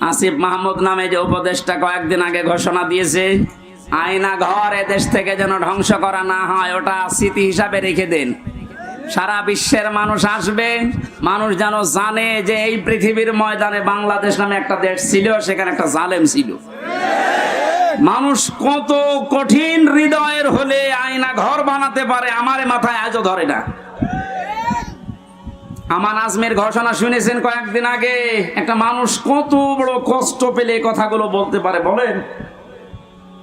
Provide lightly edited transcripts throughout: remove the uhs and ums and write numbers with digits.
আসিফ মাহমুদ নামে যে উপদেষ্টা কয়েকদিন আগে ঘোষণা দিয়েছে আয়না ঘর এদেশ থেকে যেন ধ্বংস করা না হয়, ওটা স্মৃতি হিসাবে রেখে দেন। সারা বিশ্বের মানুষ আসবে, মানুষ যেন জানে যে এই পৃথিবীর ময়দানে বাংলাদেশ নামে একটা দেশ ছিল, সেখানে একটা জালেম ছিল। মানুষ কত কঠিন হৃদয়ের হলে আয়না ঘর বানাতে পারে, আমারে মাথায় আজও ধরে না। আমান আজমের ঘোষণা শুনেছেন কয়েকদিন আগে, একটা মানুষ কত বড় কষ্ট পেলে কথাগুলো বলতে পারে বলেন।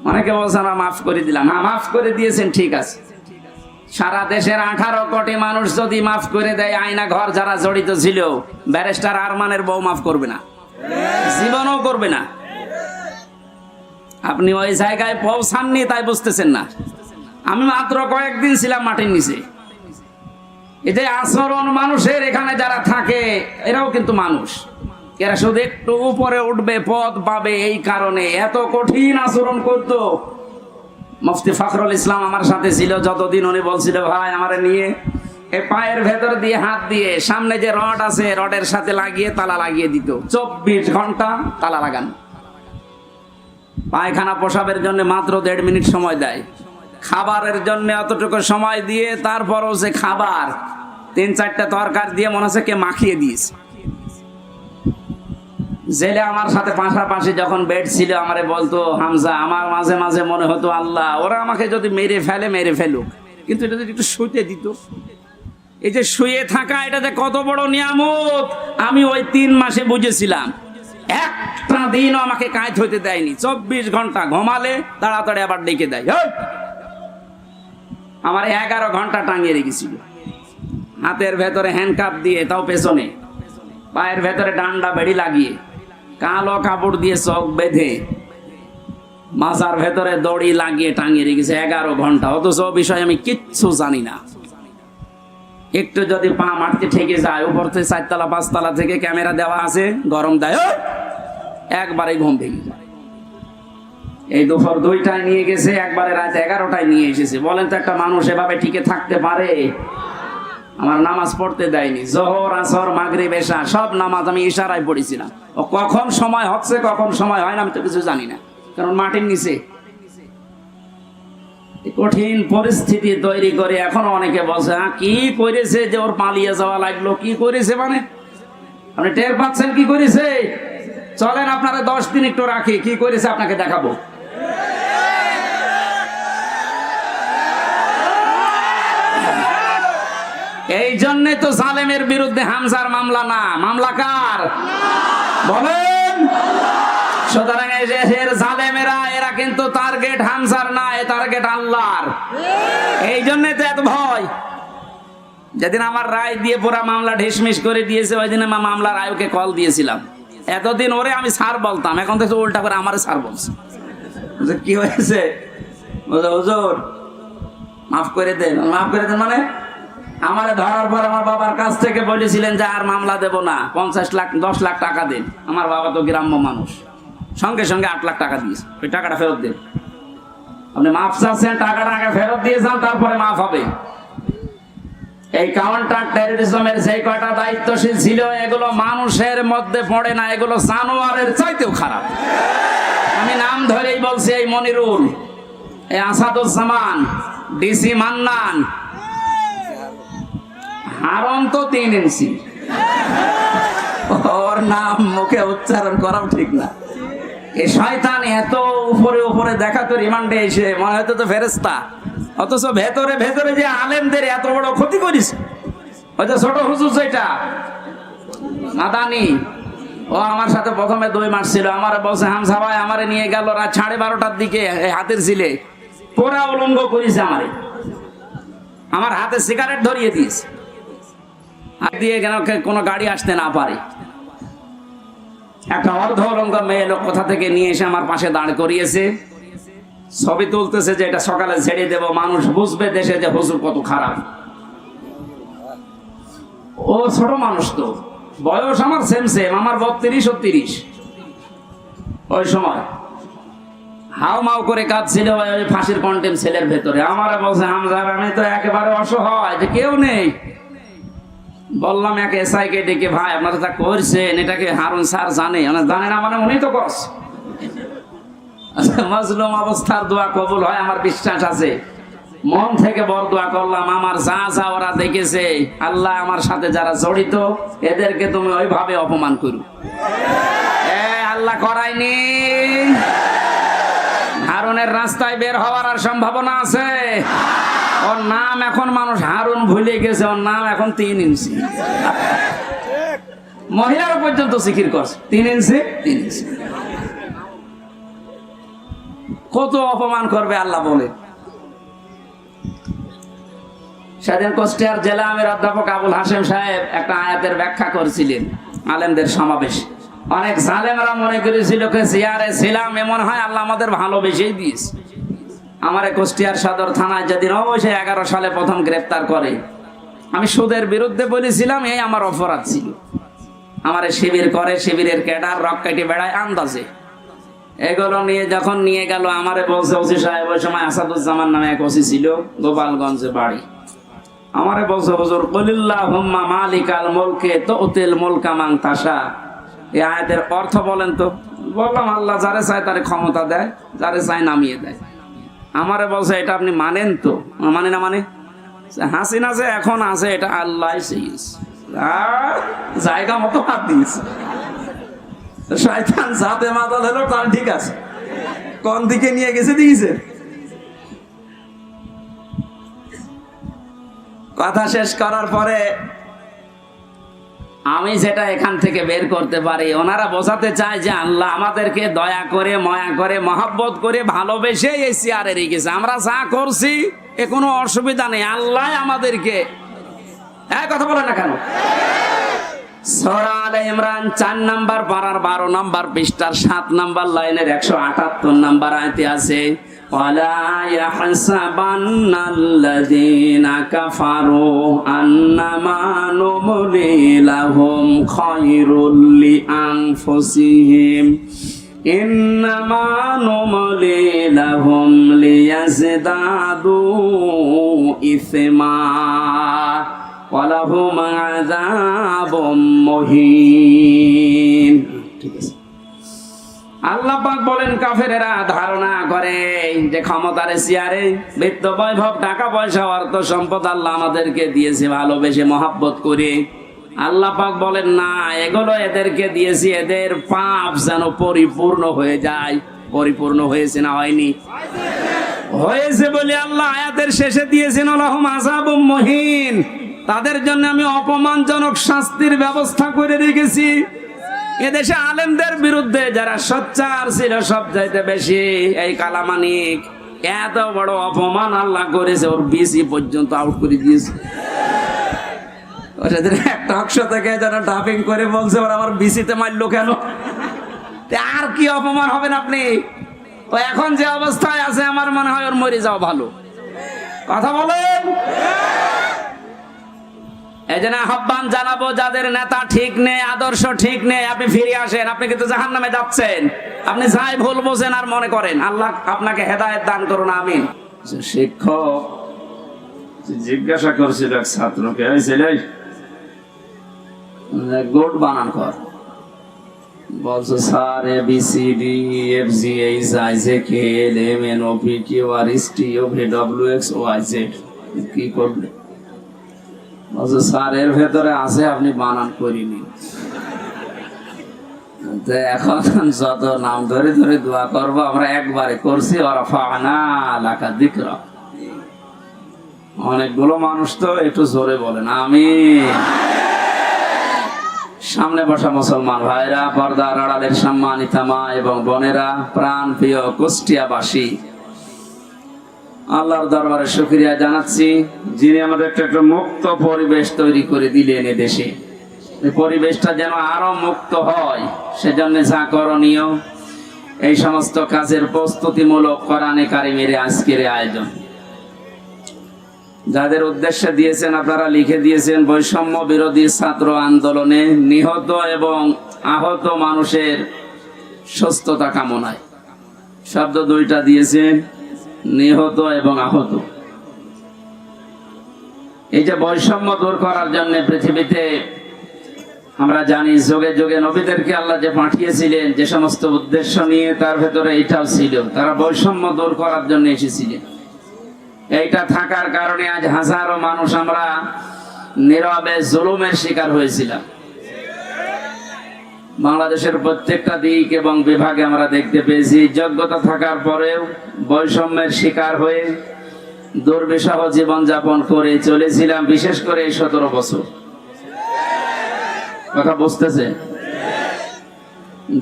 অনেকে বলছেন মাফ করে দিলাম, হ্যাঁ মাফ করে দিয়েছেন, ঠিক আছে। সারা দেশের 18 কোটি মানুষ যদি মাফ করে দেয়, আয়না ঘর যারা জড়িত ছিল, ব্যারিস্টার আরমানের বউ মাফ করবে না, জীবনও করবে না। আপনি ওই জায়গায় পৌঁছাননি তাই বুঝতেছেন না। আমি মাত্র কয়েকদিন ছিলাম মাটির নিচে। এতে আচরণ মানুষের এখানে যারা থাকে এরাও কিন্তু মানুষ, এরা শুধু একটু উপরে উঠবে, পদ পাবে, এই কারণে এত কঠিন আচরণ করতো। মুফতি ফখরুল ইসলাম আমার সাথে ছিল যতদিন, উনি বলছিল ভাই আমারে নিয়ে এই পায়ের ভেতর দিয়ে হাত দিয়ে সামনে যে রড আছে রডের সাথে লাগিয়ে তালা লাগিয়ে দিত, 24 ঘন্টা তালা লাগান। পায়খানা পোশাবের জন্য মাত্র 1.5 মিনিট সময় দেয়, খাবারের জন্য অতটুকু সময় দিয়ে তারপরও যে খাবার 3-4টা তরকারি দিয়ে মনে হচ্ছে কে মাখিয়ে দিয়েছে। জেলে আমার সাথে পাশাপাশি যখন বেড ছিল আমারে বলতো হামজা, আমার মাঝে মাঝে মনে হতো আল্লাহ ওরা আমাকে যদি মেরে ফেলে মেরে ফেলুক, কিন্তু এটা যদি একটু শুতে দিত। এই যে শুয়ে থাকা, এটা যে কত বড় নিয়ামত আমি ওই 3 মাসে বুঝেছিলাম। একটা দিনও আমাকে কাঁধ হইতে দেয়নি, 24 ঘন্টা ঘুমালে তাড়াতাড়ি আবার ডেকে দেয়। আমার 11 ঘন্টা টাঙিয়ে রেখেছিল, হাতের ভেতরে হ্যান্ডকাপ দিয়ে, তাও পেছনে, পায়ের ভেতরে ডান্ডা বেড়ি লাগিয়ে, কালো কাপড় দিয়ে চোখ বেঁধে, মাজার ভেতরে দড়ি লাগিয়ে টাঙিয়ে রেখেছে 11 ঘন্টা। অথচ বিষয় আমি কিচ্ছু জানি না। একটু যদি পা মারতে ঠেকে যায়, উপর থেকে 4তলা 5তলা থেকে ক্যামেরা দেওয়া আছে, গরম দেয়, একবারে ঘুম ভেঙে যায়। এই দুপুর 2টায় নিয়ে গেছে, একবারে রাত 11টায় নিয়ে এসেছে। বলেন তো একটা মানুষ এভাবে টিকে থাকতে পারে? আমার নামাজ পড়তে দেয়নি, জোহর আসর মাগরিব এশা সব নামাজ আমি ইশারায় পড়েছিলাম। ও কখন সময় হচ্ছে কখন সময় হয় না আমি তো কিছু জানি না, কারণ মাটির নিচে কঠিন পরিস্থিতি তৈরি করে। এখনো অনেকে বলছে কি করেছে যে ওর পালিয়ে যাওয়া লাগলো, কি করেছে মানে আপনি টের পাচ্ছেন কি করেছে? চলেন আপনারা 10 দিন একটু রাখি, কি করেছে আপনাকে দেখাবো। এই জন্যে তো জালেমের বিরুদ্ধে হামজার মামলা না, মামলা কার বলেন? সুতরাং এই দেশের জালেমেরা এরা কিন্তু টার্গেট হামজার না, এ টার্গেট আল্লাহর। এই জন্যে তো এত ভয়। যেদিন আমার রায় দিয়ে পুরা মামলা ঢিসমিস করে দিয়েছে, ওই দিন আমার মামলার আয়ুকে কল দিয়েছিলাম। এতদিন ওরে আমি স্যার বলতাম, এখন তো উল্টা করে আমারে স্যার বলছে। কি হয়েছে? হুজুর মাফ করে দেন। মাফ করে দেন মানে আমারে ধরার পর আমার বাবার কাছ থেকে বলেছিলেন যে আর মামলা দেব না, 50 লাখ 10 লাখ টাকা দেন। আমার বাবা তো গ্রাম্য মানুষ, সঙ্গে সঙ্গে 8 লাখ টাকা দিয়েছে। ওই টাকাটা ফেরত দেন। আপনি মাফ চাচ্ছেন, টাকাটা আগে ফেরত দিয়ে যান, তারপরে মাফ হবে। এই কাউন্টার টেররিজমের যে কয়টা দায়িত্বশীল ছিল, এগুলো মানুষের মধ্যে পড়ে না, এগুলো জানোয়ারের চাইতেও খারাপ। আমি নাম ধরেই বলছি, এই মনিরুল, এই আসাদুজ্জামান, ডিসি মান্নান, হারন তো 3 ইঞ্চি, ওর নাম মুখে উচ্চারণ করাও ঠিক না। এই শয়তান এত উপরে উপরে দেখাতো, রিমান্ডে এসে মনে হতো তো ফেরেশতা, অথচ ভেতরে ভেতরে যে আলেমদের এত বড় ক্ষতি করিস। হয়তো ছোট হুজুর যেটা মাদানি, ও আমার সাথে প্রথমে 2 মাস ছিল। আমার বলছে হামজা ভাই আমারে নিয়ে গেল রাত 12:30টার দিকে, হাতের ছিলে পোড়া উলঙ্গ করিস, আমার হাতে সিগারেট ধরিয়ে দিস, হাত দিয়ে কেন কোনো গাড়ি আসতে না পারে। একটা অর্ধ উলঙ্গ মেয়ে লোক কোথা থেকে নিয়ে এসে আমার পাশে দাঁড় করিয়েছে, ছবি তুলতেছে যে এটা সকালে ছেড়ে দেব, মানুষ বুঝবে দেশে যে হুজুর কত খারাপ। ও ছোট মানুষ, তো বয়স আমার সেম সেম, আমার 32 ও 30। ওই সময় হাও মাও করে কাঁদছিল ওই ফাঁসির কন্টেম সেলের ভেতরে। আমার বলছে হামজা আমি তো একেবারে অসহায়, যে কেউ নেই, বললাম এক এসআই কে ডেকে, ভাই আপনারা যা করছেন এটাকে হারুন স্যার জানে? জানে না মানে উনি তো করছে। মজলুম অবস্থার দোয়া কবুল হয় আমার বিশ্বাস আছে। মন থেকে বড় দোয়া করলাম, আমার যা যা ওরা দেখেছে, আল্লাহ আমার সাথে যারা জড়িত এদেরকে তুমি ওইভাবে অপমান করো। আল্লাহ করায়নি। হারুনের রাস্তায় বের হওয়ার আর সম্ভাবনা আছে? ওর নাম এখন মানুষ হারুন ভুলে গেছে, ওর নাম এখন 3 ইঞ্চি। মহিলারা পর্যন্ত জিকির করছে 3 ইঞ্চি 3 ইঞ্চি। কত অপমান করবে আল্লাহ বলে। সেদিন কুষ্টিয়ার জেলা আমির অধ্যাপক আবুল হাশেম সাহেব একটা আয়াতের ব্যাখ্যা করেছিলেন আলেমদের সমাবেশে। অনেক জালেমরা মনে করেছিল জিয়ারে ছিলাম, এমন হয় আল্লাহ আমাদের ভালোবেসেই দিয়েছে। আমারে কুষ্টিয়ার সদর থানায় যেদিন অবশ্যই 11 সালে প্রথম গ্রেফতার করে, আমি সুদের বিরুদ্ধে বলেছিলাম, এই আমার অপরাধ ছিল। আমারে শিবির করে, শিবিরের ক্যাডার রক কেটে বেড়ায় আন্দাজে। এগুলো নিয়ে যখন নিয়ে গেল, আমারে বলছে ওসি সাহেব, ওই সময় আসাদুজ্জামান নামে এক ওসি ছিল, গোপালগঞ্জে বাড়ি। আমারে বলছে, হুজুর কুলিল্লাহুম্মা মালিকাল মুলকি তুতিল মুলকা মান তাশা, এই আয়াতের অর্থ বলেন তো। বললাম, আল্লাহ যারে চায় তারে ক্ষমতা দেয়, যারে চায় নামিয়ে দেয়। আমারে বলছে, এটা আপনি মানেন তো? মানে না মানে? হাসিনা যে এখন আছে এটা আল্লাহ জায়গা মতো হাত দিয়েছে। শয়তান যাতে মাতাল হলো তার ঠিক আছে, কোন দিকে নিয়ে গেছে দিয়েছে। কথা শেষ করার পরে আমি যেটা এখান থেকে বের করতে পারি, ওনারা বোঝাতে চায় যে আল্লাহ আমাদেরকে দয়া করে, মায়া করে, মহব্বত করে, ভালোবেসে এই চেয়ারে রেখেছে। আমরা যা করছি এ কোনো অসুবিধা নেই, আল্লাহ আমাদেরকে। কথা বলে না কেন? সূরা আলে ইমরান 4 নাম্বার পারার 12 নাম্বার পৃষ্ঠার 7 নাম্বার লাইনের 178 নাম্বার আয়াতে আছে, ওয়ালা ইয়াহসাবান্নাল্লাযীনা কাফারু আন্নামা নুমলি লাহুম খায়রুল লিআনফুসিহিম ইন্নামা নুমলি লাহুম লিয়াজদাদু ইসমা ওয়ালাহুম আযাবুম মুহিন। ঠিক আছে। আল্লাহ পাক বলেন, কাফেরেরা ধারণা করে যে ক্ষমতার চেয়ারে বিত্ত বৈভব, টাকা পয়সা, অর্থ সম্পদ আল্লাহ আমাদেরকে দিয়েছে ভালোবেসে, মহব্বত করে। আল্লাহ পাক বলেন, না, এগুলো এদেরকে দিয়েছি এদের পাপ যেন পরিপূর্ণ হয়ে যায়। পরিপূর্ণ হয়েছে না হয়নি? হয়েছে বলে আল্লাহ আয়াতের শেষে দিয়েছেন লাহুম আযাবুম মুহিন, তাদের জন্য আমি অপমানজনক শাস্তির ব্যবস্থা করে রেখেছি। এদেশে আলেমদের বিরুদ্ধে যারা সোচ্চার ছিল সব চাইতে বেশি, এই কালামানিক এত বড় অপমান আল্লাহ করেছে, ওর বিসি পর্যন্ত আউট করে দিয়েছে। সেদিন একটা অংশ থেকে যারা ডাবিং করে বলছে, ওরা আমার বিসিতে মারলো কেন? আর কি অপমান হবেন আপনি? ও এখন যে অবস্থায় আছে আমার মনে হয় ওর মরে যাওয়া ভালো। কথা বলেন। এই জন্য আহ্বান জানাবো, যাদের নেতা ঠিক নেই, আদর্শ ঠিক নেই, আপনি ফিরে আসেন। আপনি কিন্তু জাহান্নামে যাচ্ছেন। আপনি যাই ভুল বোঝেন আর মনে করেন, আল্লাহ আপনাকে হেদায়েত দান করুন, আমিন। শিক্ষক জিজ্ঞাসা করছিল এক ছাত্রকে, এই ছেলে গোট বানান কর। বলছে, sir A B C D F G H I J K L M N O P Q R S T U V W X Y Z. কি করবে? বলছে, স্যার এর ভেতরে আছে, আপনি বানান করিনি। এখন যত নাম ধরে ধরে দোয়া করবো আমরা একবারে করছি, ওয়ারাফা'না লাকা যিকরা। অনেকগুলো মানুষ তো একটু জোরে বলেন আমিন। সামনে বসা মুসলমান ভাইরা, পর্দার আড়ালের সম্মানিতা মা এবং বোনেরা, প্রাণ প্রিয় কুষ্টিয়াবাসী, আল্লাহর দরবারে শুকরিয়া জানাচ্ছি, যিনি আমাদের একটা মুক্ত পরিবেশ তৈরি করে দিলেন এদেশে। এই পরিবেশটা যেন আরো মুক্ত হয়, সেজন্য যা করণীয় এই সমস্ত কাজের প্রস্তুতিমূলক কোরআনে কারিমের আজকের আয়োজন। যাদের উদ্দেশ্যে দিয়েছেন আপনারা লিখে দিয়েছেন, বৈষম্য বিরোধী ছাত্র আন্দোলনে নিহত এবং আহত মানুষের সুস্থতা কামনায়। শব্দ 2টা দিয়েছেন, নিহত এবং আহত। এই যে বৈষম্য দূর করার জন্য পৃথিবীতে আমরা জানি যুগে যুগে নবীদেরকে আল্লাহ যে পাঠিয়েছিলেন যে সমস্ত উদ্দেশ্য নিয়ে, তার ভেতরে এইটাও ছিল, তারা বৈষম্য দূর করার জন্য এসেছিলেন। এইটা থাকার কারণে আজ হাজারো মানুষ আমরা নীরবে জুলুমের শিকার হয়েছিলাম। বাংলাদেশের প্রত্যেকটা দিক এবং বিভাগে আমরা দেখতে পেয়েছি যোগ্যতা থাকার পরেও বৈষম্যের শিকার হয়ে দুর্বিষহ জীবনযাপন করে চলেছিলাম, বিশেষ করে এই 17 বছর। কথা বুঝতেছে?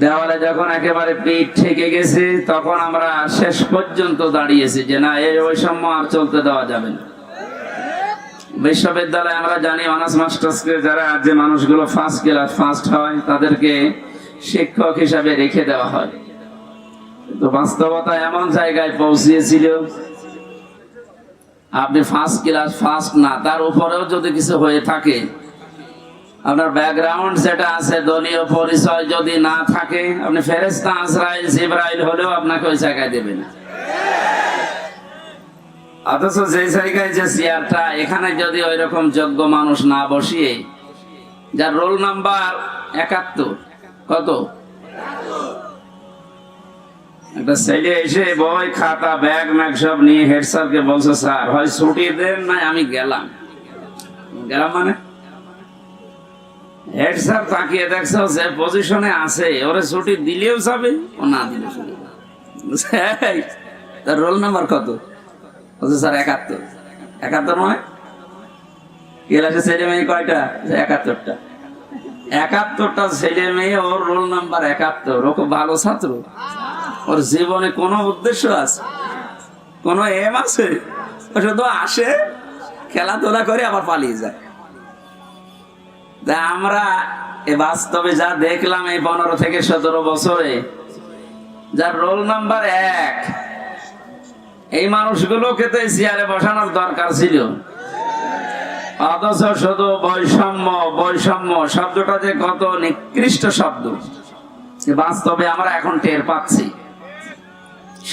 দেওয়ালে যখন একেবারে পিঠ ঠেকে গেছে, তখন আমরা শেষ পর্যন্ত দাঁড়িয়েছি যে না, এই বৈষম্য আর চলতে দেওয়া যাবে না। বিশ্ববিদ্যালয়ে আমরা জানি অনার্স মাস্টার্সকে যারা যে মানুষগুলো ফার্স্ট ক্লাস ফার্স্ট হয় তাদেরকে শিক্ষক হিসাবে রেখে দেওয়া হয়। তো বাস্তবতা এমন জায়গায় পৌঁছিয়েছিল, আপনি ফার্স্ট ক্লাস ফার্স্ট না, তার উপরেও যদি কিছু হয়ে থাকে, আপনার ব্যাকগ্রাউন্ড যেটা আছে দলীয় পরিচয় যদি না থাকে, আপনি ফেরেশতা আজরাইল জিবরাইল হলেও আপনাকে ওই জায়গায় দেবে না। অথচ যে জায়গায় যে চেয়ারটা, এখানে যদি ওই রকম যোগ্য মানুষ না বসিয়ে, যার রোল নাম্বার 71, কত, একটা ছেলে এসে বই খাতা ব্যাগ ম্যাগ সব নিয়ে হেড স্যারকে বলছে, স্যার হয় ছুটি দেন না আমি গেলাম। মানে হেড স্যার তাকিয়ে দেখছে যে পজিশনে আছে, ওরে ছুটি দিলেও যাবে, ও না দিলেও যাবে। তার রোল নাম্বার কত? স্যার 71। 71 নয়, ক্লাসে ছেলে মেয়ে কয়টা? 71টা। 71টা ছেলে মেয়ে, ওর রোল নাম্বার 71। ও খুব ভালো ছাত্র, ওর জীবনে কোনো উদ্দেশ্য আছে, কোনো এম আছে? ও শুধু আসে, খেলাধুলা করে আবার পালিয়ে যায়। আমরা বাস্তবে যা দেখলাম এই 15 থেকে 17 বছরে, যার রোল নাম্বার 1, এই মানুষগুলোকে তো চেয়ারে বসানোর দরকার ছিল। অথচ শুধু বৈষম্য বৈষম্য শব্দটা যে কত নিকৃষ্ট শব্দ, বাস্তবে আমরা এখন টের পাচ্ছি।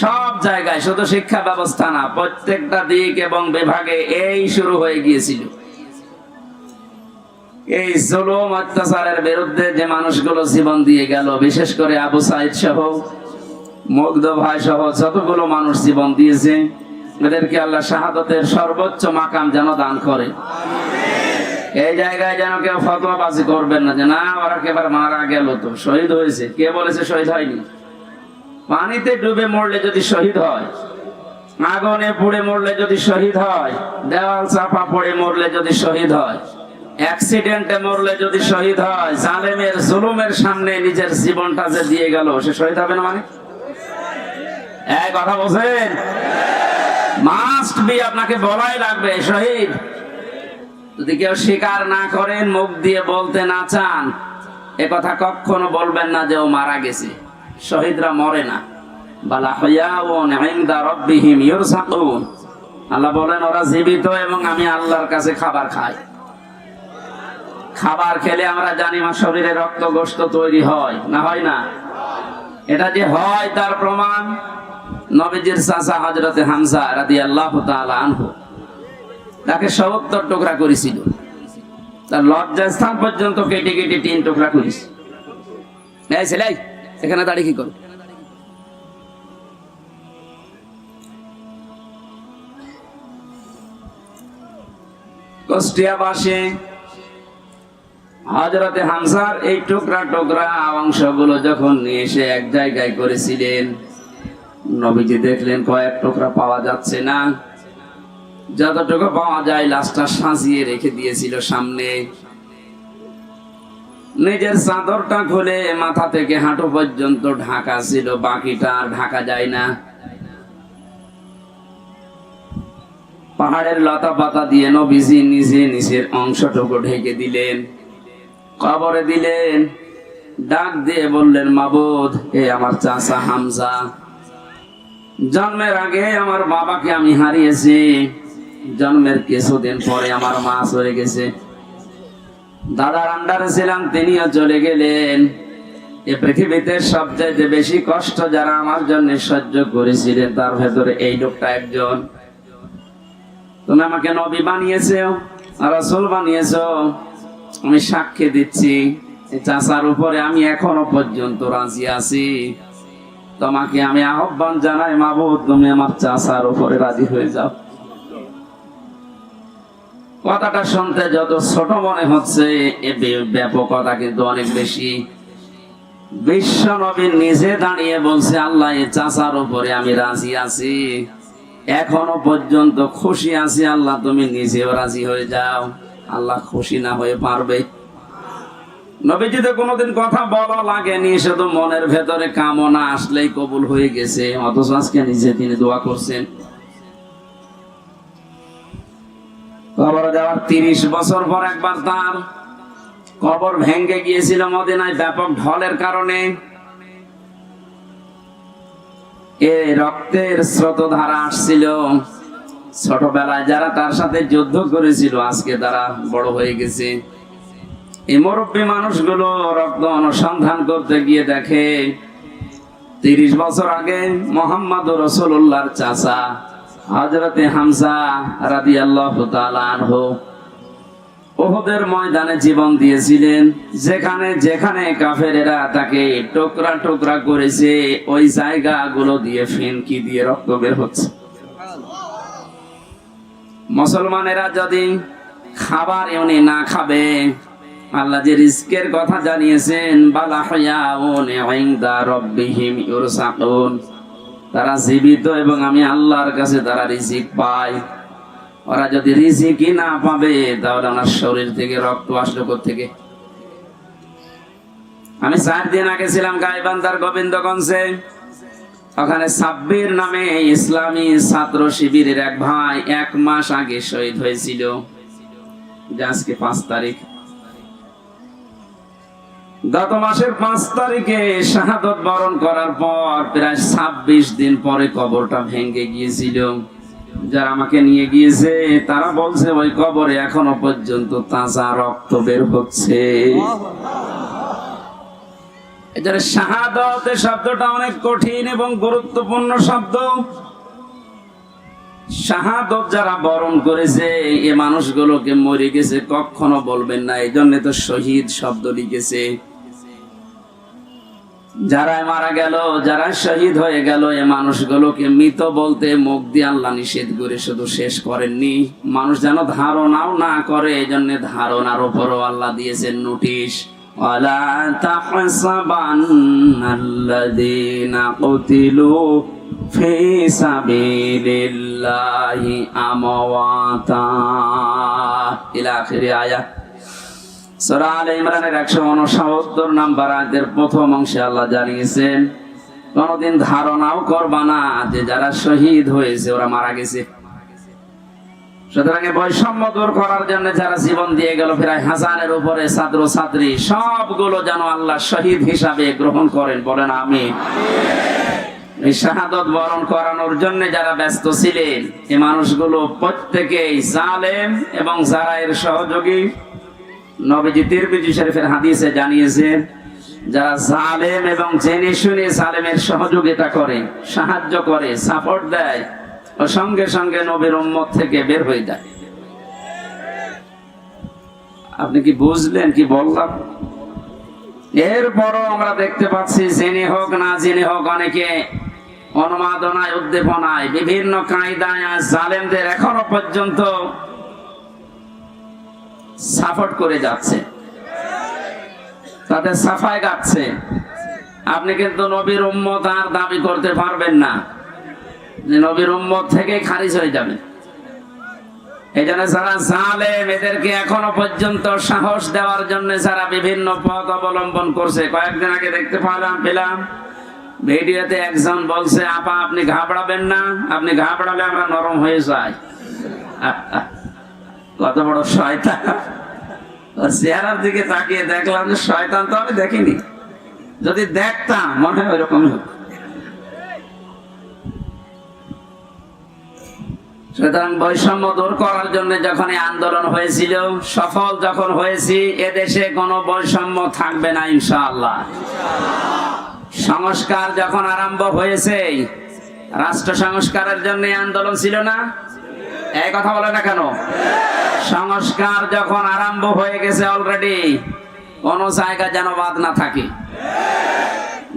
সব জায়গায়, শুধু শিক্ষা ব্যবস্থা না, প্রত্যেকটা দিক এবং বিভাগে এই শুরু হয়ে গিয়েছিল। এই জুলুম অত্যাচারের বিরুদ্ধে যে মানুষগুলো জীবন দিয়ে গেল, বিশেষ করে আবু সাইদ সহ, মুগ্ধ ভাই সহ যতগুলো মানুষ জীবন দিয়েছে, এদেরকে আল্লাহ শাহাদাতের সর্বোচ্চ মাকাম যেন দান করে। এই জায়গায় যেন কেউ ফতোয়াবাজি করবেন না যে না, ওরা একেবারে মারা গেল, তো শহীদ হয়েছে। কে বলেছে শহীদ হয়নি? পানিতে ডুবে মরলে যদি শহীদ হয়, আগুনে পুড়ে মরলে যদি শহীদ হয়, দেওয়াল চাপা পড়ে মরলে যদি শহীদ হয়, অ্যাক্সিডেন্টে মরলে যদি শহীদ হয়, জালেমের জুলুমের সামনে নিজের জীবনটা যে দিয়ে গেল, সে শহীদ হবে না? মানে এই কথা বলছেন, মাস্ট বি, আপনাকে বলাই লাগবে শহীদ। যদি কেউ স্বীকার না করেন, মুখ দিয়ে বলতে না চান, এ কথা কখনো বলবেন না যে ও মারা গেছে। শহীদরা মরে না। বালা হায়াউন ইনদা রাব্বিহিম ইউরযাকুন, আল্লাহ বলেন ওরা জীবিত এবং আমি আল্লাহর কাছে খাবার খাই। খাবার খেলে আমরা জানি আমার শরীরে রক্ত গোশত তৈরি হয় না, হয় না? এটা যে হয় তার প্রমাণ নবীজির চাচা হযরতে হামজা রাদিয়াল্লাহু তাআলা আনহু, তাকে 70 টুকরা করেছিল, তার লজ্জাস্থান পর্যন্ত কেটে কেটে 3 টুকরা করেছে। এই ছেলে, এখানে দাঁড়িয়ে কি করো? কুষ্টিয়াবাসী হযরতে হামজার এই টুকরা টুকরা অংশগুলো যখন নিয়ে এসে এক জায়গায় করেছিলেন, নবীজি দেখলেন কয়েক টুকরা পাওয়া যাচ্ছে না, যতটুকু পাওয়া যায় লাশটা সাজিয়ে রেখে দিয়েছিল সামনে। নিজের চাদরটা খুলে মাথা থেকে হাঁটু পর্যন্ত ঢাকা ছিল, বাকিটা আর ঢাকা যায় না। পাহাড়ের লতা পাতা দিয়ে নবীজি নিজে নিজের অংশটুকু ঢেকে দিলেন, কবরে দিলেন, ডাক দিয়ে বললেন, মাবুদ, এ আমার চাচা হামজা, জন্মের আগে আমার বাবাকে আমি হারিয়েছি, জন্মের কিছুদিন পরে আমার মা চলে গেছে, দাদার আন্ডারে ছিলাম, তিনিও চলে গেলেন। এ পৃথিবীতে সবচেয়ে বেশি কষ্ট যারা আমার জন্য সহ্য করেছিলেন, তার ভেতরে এই লোকটা একজন। তুমি আমাকে নবী বানিয়েছো, রাসূল বানিয়েছো, আমি সাক্ষী দিচ্ছি চাচার উপরে আমি এখনো পর্যন্ত রাজি আছি। তোমাকে আমি আহ্বান জানাই, মাবুদ তুমি আমার চাচার উপরে রাজি হয়ে যাও। কথাটা শুনতে যত ছোট মনে হচ্ছে, এর ব্যাপকতা কিন্তু অনেক বেশি। বিশ্ব নবী নিজে দাঁড়িয়ে বলছে, আল্লাহ এই চাচার উপরে আমি রাজি আছি, এখনো পর্যন্ত খুশি আছি, আল্লাহ তুমি নিজেও রাজি হয়ে যাও। আল্লাহ খুশি না হয়ে পারবে? নবীজিতে কোনোদিন কথা বলা লাগেনি, শুধু মনের ভেতরে কামনা আসলেই কবুল হয়ে গেছে। অথচ আজকে নিজে তিনি দোয়া করছেন। কবর যাওয়ার 30 বছর পর একবার তার কবর ভেঙে গিয়েছিল মদিনায় ব্যাপক ঢলের কারণে। এ রক্তের স্রোতধারা আসছিল। ছোটবেলায় যারা তার সাথে যুদ্ধ করেছিল আজকে তারা বড় হয়ে গেছে। এই মুরব্বী মানুষগুলো রক্ত অনুসন্ধান করতে গিয়ে দেখে 30 বছর আগে মুহাম্মদুর রাসূলুল্লাহর চাচা হযরতে হামজা রাদিয়াল্লাহু তাআলা আনহু উহুদের ময়দানে জীবন দিয়েছিলেন। যেখানে যেখানে কাফেরেরা তাকে টুকরা টুকরা করেছে, ওই জায়গাগুলো দিয়ে ফিনকি দিয়ে রক্ত বের হচ্ছে। মুসলমানেরা যদি খাবার এমনি না খাবে, আল্লাহ যে রিজকের কথা জানিয়েছেন, বালা হায়াউন ইনদা রাব্বিহিম ইউরসাকুন, তারা জীবিত এবং আমি আল্লাহর কাছে তারা রিজিক পায়। ওরা যদি রিজিকই না পাবে, তাহলে আমার শরীর থেকে রক্ত আসলো কোত্থেকে? আমি 4 দিন আগে ছিলাম গাইবান্ধার গোবিন্দগঞ্জে। ওখানে সাব্বির নামে ইসলামী ছাত্র শিবিরের এক ভাই 1 মাস আগে শহীদ হয়েছিল। আজকে 5 তারিখ। গত মাসের 5 তারিখে শাহাদত বরণ করার পর প্রায় 26 দিন পরে কবরটা ভেঙে গিয়েছিল। যারা আমাকে নিয়ে গিয়েছে তারা বলছে ওই কবরে এখনো পর্যন্ত তাজা রক্ত বের হচ্ছে। এটার শাহাদত শব্দটা অনেক কঠিন এবং গুরুত্বপূর্ণ শব্দ। শাহাদত যারা বরণ করেছে এই মানুষগুলোকে মরে গেছে কখনো বলবেন না, এই জন্য তো শহীদ শব্দ লিখেছে। যারা মারা গেল, যারা শহীদ হয়ে গেল, এই মানুষগুলোকে মৃত বলতে মুখ দিয়ে আল্লাহ নিষেধ করে শুধু শেষ করেননি, মানুষ যেন ধারণাও না করে, এই জন্য ধারণার উপরও আল্লাহ দিয়েছেন নোটিশ। ওয়ালা তাহসাবান্নাল্লাযীনা কুতিলু ফি সাবিলিল্লাহি আমওয়াতা ইলা আখির আয়াত। সূরা আলে ইমরানের 169 নম্বর আয়াতের প্রথম অংশে আল্লাহ জানিয়েছেন, কোনদিন ধারণাও করবা না যে যারা শহীদ হয়েছে ওরা মারা গেছে। সুতরাং বৈষম্য দূর করার জন্য যারা জীবন দিয়ে গেল প্রায় 1000-এর উপরে ছাত্র ছাত্রী, সবগুলো যেন আল্লাহ শহীদ হিসাবে গ্রহণ করেন, বলেন আমিন। এই শাহাদত বরণ করানোর জন্য যারা ব্যস্ত ছিলেন এই মানুষগুলো প্রত্যেকেই জালেম এবং যারা এর সহযোগী। নবীজি তিরমিজি শরীফের হাদিসে জানিয়েছেন, যারা জালেম এবং জেনে শুনে জালেমের সহযোগিতা করে, সাহায্য করে, সাপোর্ট দেয়, ও সঙ্গে সঙ্গে নবীর উম্মত থেকে বের হয়ে যায়। আপনি কি বুঝলেন কি বললাম? এরপরও আমরা দেখতে পাচ্ছি জেনে হোক না জেনে হোক অনেকে অনুমাদনায় উদ্দীপনায় বিভিন্ন কায়দায় জালেমদের এখনো পর্যন্ত সাপোর্ট করে যাচ্ছে, তাদের সাফাই গাচ্ছে। আপনি কিন্তু নবীর উম্মত আর দাবি করতে পারবেন না, যে নবীর উম্মত থেকে খারিজ হয়ে যাবে। এই জন্য যারা জালেম এদেরকে এখনো পর্যন্ত সাহস দেওয়ার জন্য যারা বিভিন্ন পথ অবলম্বন করছে। কয়েকদিন আগে দেখতে পেলাম ভিডিওতে একজন বলছে, আপা আপনি ঘাবড়াবেন না, আপনি ঘাবড়ালে আমরা নরম হয়ে যাই। কত বড় শয়তান! চেহারার দিকে তাকিয়ে দেখলাম যে শয়তান তো আমি দেখিনি, যদি দেখতাম মনে হয় ওইরকম হতো। সুতরাং বৈষম্য দূর করার জন্য যখন আন্দোলন হয়েছিল, সফল যখন হয়েছি, এদেশে কোনো বৈষম্য থাকবে না ইনশাআল্লাহ। সংস্কার যখন আরম্ভ হয়েছে, রাষ্ট্র সংস্কারের জন্য আন্দোলন ছিল না? এই কথা বলে না কেন? সংস্কার যখন আরম্ভ হয়ে গেছে অলরেডি, কোন জায়গা যেন বাদ না থাকে।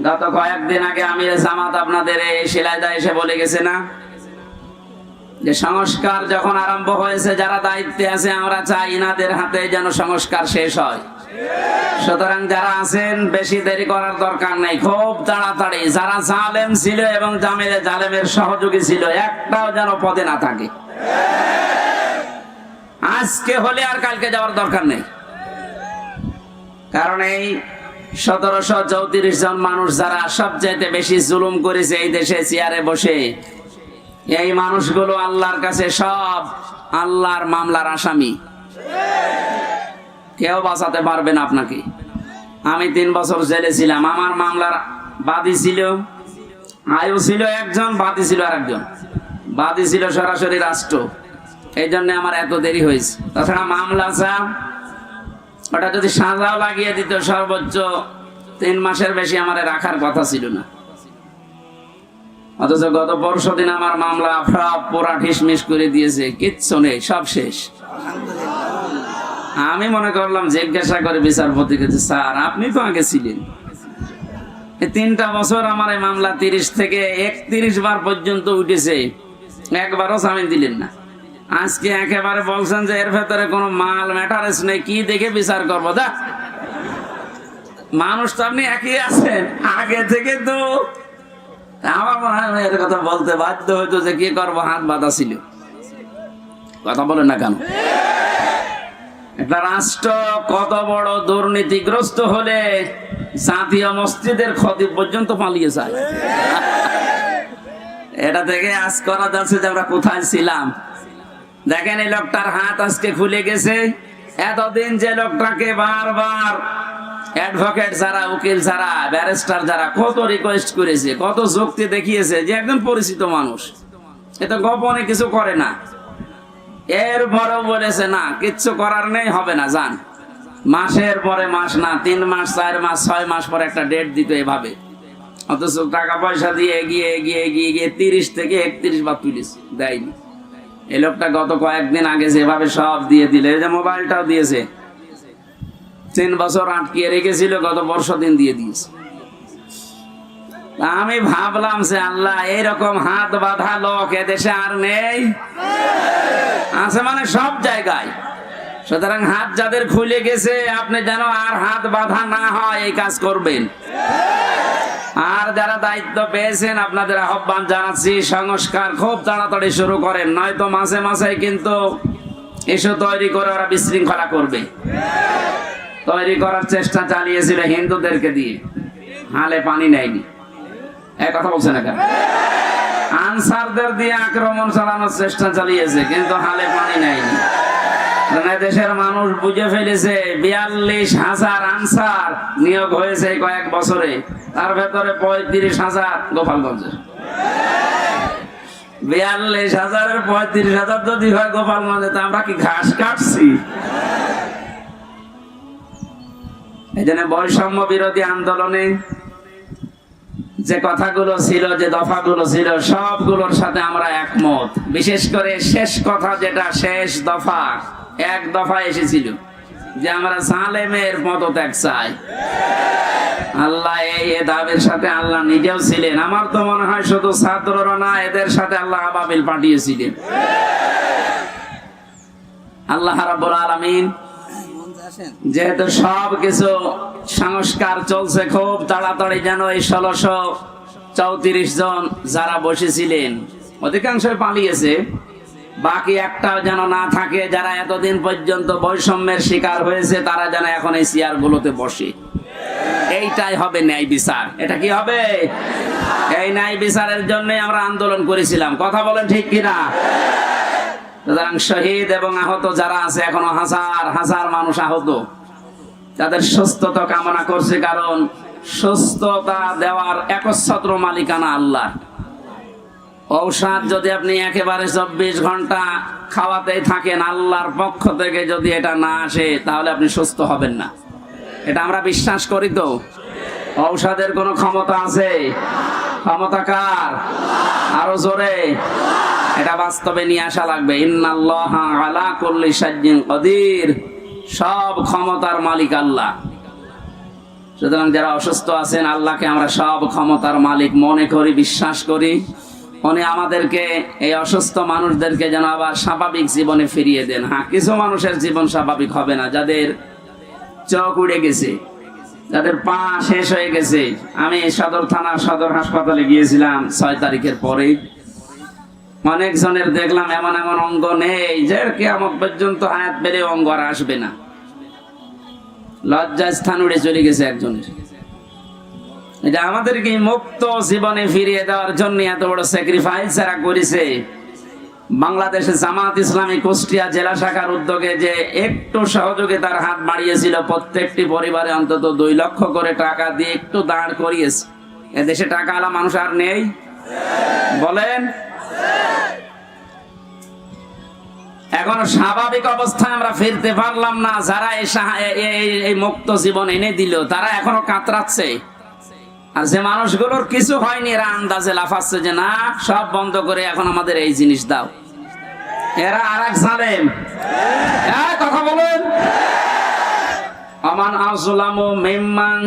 গত কয়েকদিন আগে আমির জামাত আপনাদের এই শিলাইদা এসে বলে গেছে না যে সংস্কার যখন আরম্ভ হয়েছে, যারা দায়িত্বে আছে আমরা চাই ইনাদের হাতে যেন সংস্কার শেষ হয়। সুতরাং যারা আছেন বেশি দেরি করার দরকার নেই, খুব তাড়াতাড়ি যারা জালেম ছিল এবং জালেমের সহযোগী ছিল একটাও যেন পদে না থাকে। আজকে হলে আর কালকে যাওয়ার দরকার নেই, কারণ এই 1734 জন মানুষ যারা সবচাইতে বেশি জুলুম করেছে এই দেশে চেয়ারে বসে, এই মানুষগুলো আল্লাহর কাছে সব আল্লাহর মামলার আসামি। কেউ বাঁচাতে পারবে না আপনাকে। আমি 3 বছর জেলে ছিলাম, আমার মামলার বাদী ছিল আয়ু ছিল একজন, বাদী ছিল আরেকজন। বাদী ছিল সরাসরি রাষ্ট্র, এই জন্য আমার এত দেরি হয়েছে। তাছাড়া মামলা ওটা যদি সাজাও লাগিয়ে দিত সর্বোচ্চ 3 মাসের বেশি আমার রাখার কথা ছিল না। অথচ গত পরশুদিন আমার মামলা পুরা ঠিসমিস করে দিয়েছে, কিচ্ছু নেই, সব শেষ। আমি মনে করলাম জিজ্ঞাসা করে বিচারপতি কাছে, স্যার আপনি তো আগে ছিলেন, 3টা বছর আমার এই মামলা 30 থেকে 31 বার পর্যন্ত উঠেছে, একবারও জামিন দিলেন না। আজকে একেবারে বলছেন যে এর ভেতরে কোনো মাল ম্যাটারেস নেই, কি দেখে বিচার করবো? দা মানুষ তো আপনি একই আছেন আগে থেকে, তো আমার মনে হয় এর কথা বলতে বাধ্য হইতো যে কি করবো, হাত বাঁধা ছিল। কথা বলেন না কেন? একটা রাষ্ট্র কত বড় দুর্নীতিগ্রস্ত হলে জাতীয় মসজিদের খতিব পর্যন্ত পালিয়ে যায়। এটা থেকে আজ করা যাচ্ছে যে আমরা কোথায় ছিলাম। দেখেন এই লোকটার হাত আজকে খুলে গেছে। এতদিন যে লোকটাকে বারবার অ্যাডভোকেট যারা, উকিল যারা, ব্যারিস্টার যারা কত রিকোয়েস্ট করেছে, কত যুক্তি দেখিয়েছে যে একদম পরিচিত মানুষ, এ তো গোপনে কিছু করে না, এরপরও বলেছে না কিচ্ছু করার নেই, হবে না, যান। মাসের পরে মাস না, 3 মাস 4 মাস 6 মাস পরে একটা ডেট দিত এভাবে। অথচ টাকা পয়সা দিয়ে এগিয়ে এগিয়ে এগিয়ে গিয়ে 30 থেকে 31 বার তুলেছে, দেয়নি। এই লোকটা গত কয়েকদিন আগে যেভাবে সব দিয়ে দিলে, যে মোবাইলটাও দিয়েছে, 3 বছর আটকিয়ে রেখেছিল, গত বর্ষদিন দিয়ে দিয়েছে। আমি ভাবলাম যে আল্লাহ, এইরকম হাত বাঁধা লোক এদেশে আর নেই, আছে মানে সব জায়গায়। সুতরাং হাত যাদের খুলে গেছে, আপনি যেন আর হাত বাঁধা না হয় এই কাজ করবেন। আর যারা দায়িত্ব পেয়েছেন আপনাদের আহ্বান জানাচ্ছি, সংস্কার খুব তাড়াতাড়ি শুরু করেন, নয়তো মাসে মাসে কিন্তু ইস্যু তৈরি করে ওরা বিশৃঙ্খলা করবে। তৈরি করার চেষ্টা চালিয়েছিল হিন্দুদেরকে দিয়ে, হালে পানি নেয়নি। এক কথা বলছে না কেন? আনসারদের দিয়ে আক্রমণ চালানোর চেষ্টা চালিয়েছে, কিন্তু হালে পানি নেয়নি। দেশের মানুষ বুঝে ফেলেছে 42,000 আনসার নিয়োগ হয়েছে কয়েক বছরে, তার ভেতরে 35,000 গোপালগঞ্জের। 42,000-এর 35,000 যদি হয় গোপালগঞ্জে, তা আমরা কি ঘাস কাটছি? এই জন্য বৈষম্য বিরোধী আন্দোলনে যে কথাগুলো ছিল, যে দফাগুলো ছিল, সবগুলোর সাথে আমরা একমত। বিশেষ করে শেষ কথা, যেটা শেষ দফা, 1 দফা এসেছিল যে আমরা জালেমের পদত্যাগ চাই। আল্লাহ এই দাবির সাথে আল্লাহ নিজেও ছিলেন। আমার তো মনে হয় শুধু ছাত্ররা না, এদের সাথে আল্লাহ আবাবিল পাঠিয়েছিলেন। আল্লাহ রাব্বুল আলামিন যেহেতু সব কিছু সংস্কার চলছে, খুব তাড়াতাড়ি যেন এই 1634 জন যারা বসেছিলেন, অধিকাংশই পালিয়েছে, বাকি একটাও যেন না থাকে, যারা এতদিন পর্যন্ত বৈষম্যের শিকার হয়েছে, তারা যেন এখন এই চেয়ার গুলোতে বসে। এইটাই হবে ন্যায় বিচার। এটা কি হবে? এই ন্যায় বিচারের জন্য আমরা আন্দোলন করেছিলাম। কথা বলেন ঠিক কিনা? সুতরাং শহীদ এবং আহত যারা আছে, এখনো হাজার হাজার মানুষ আহত, তাদের সুস্থতা কামনা করছে, কারণ সুস্থতা দেওয়ার একচ্ছত্র মালিকানা আল্লাহ। ঔষধ যদি আপনি একেবারে 24 ঘন্টা খাওয়াতেই থাকেন, আল্লাহর পক্ষ থেকে যদি এটা না আসে, তাহলে আপনি সুস্থ হবেন না। এটা আমরা বিশ্বাস করি। তো ঔষধের কোনো ক্ষমতা আছে? ক্ষমতা কার? আরো জোরে, এটা বাস্তবে নিয়ে আসা লাগবে। ইন্নাল্লাহা আলা কুল্লি শাইইন কাদির, সব ক্ষমতার মালিক আল্লাহ। সুতরাং যারা অসুস্থ আছেন, আল্লাহকে আমরা সব ক্ষমতার মালিক মনে করি, বিশ্বাস করি। উনি আমাদেরকে, এই অসুস্থ মানুষদেরকে যেন আবার স্বাভাবিক জীবনে ফিরিয়ে দেন। হ্যাঁ, কিছু মানুষের জীবন স্বাভাবিক হবে না, যাদের চোখ উড়ে গেছে, যাদের পা শেষ হয়ে গেছে। আমি সদর থানা সদর হাসপাতালে গিয়েছিলাম 6 তারিখের পরে। অনেকজনের দেখলাম এমন এমন অঙ্গ নেই যে কিয়ামত পর্যন্ত হায়াত বেড়ে অঙ্গ আর আসবে না। লজ্জা স্থান উড়ে চলে গেছে একজনের। এটা আমাদেরকে মুক্ত জীবনে ফিরিয়ে দেওয়ার জন্য এত বড় স্যাক্রিফাইস যারা করেছে। বাংলাদেশে জামাত ইসলামী কুষ্টিয়া জেলা শাখার উদ্যোগে যে একটু সহযোগিতার হাত বাড়িয়েছিল, প্রত্যেকটি পরিবারে অন্তত 2 লক্ষ করে টাকা দিয়ে একটু দাঁড় করিয়েছে। এদেশে টাকা আলা মানুষ আর নেই বলেন? এখন স্বাভাবিক অবস্থায় আমরা ফিরতে পারলাম না। যারা এই মুক্ত জীবন এনে দিল, তারা এখনো কাতরাচ্ছে। আর যে মানুষগুলোর কিছু হয়নি, এরা আন্দাজে লাফাচ্ছে যে না, সব বন্ধ করে এখন আমাদের এই জিনিস দাও। এরা আরেক জালেম। কথা বলেন। আমান আযলামু মিম্মান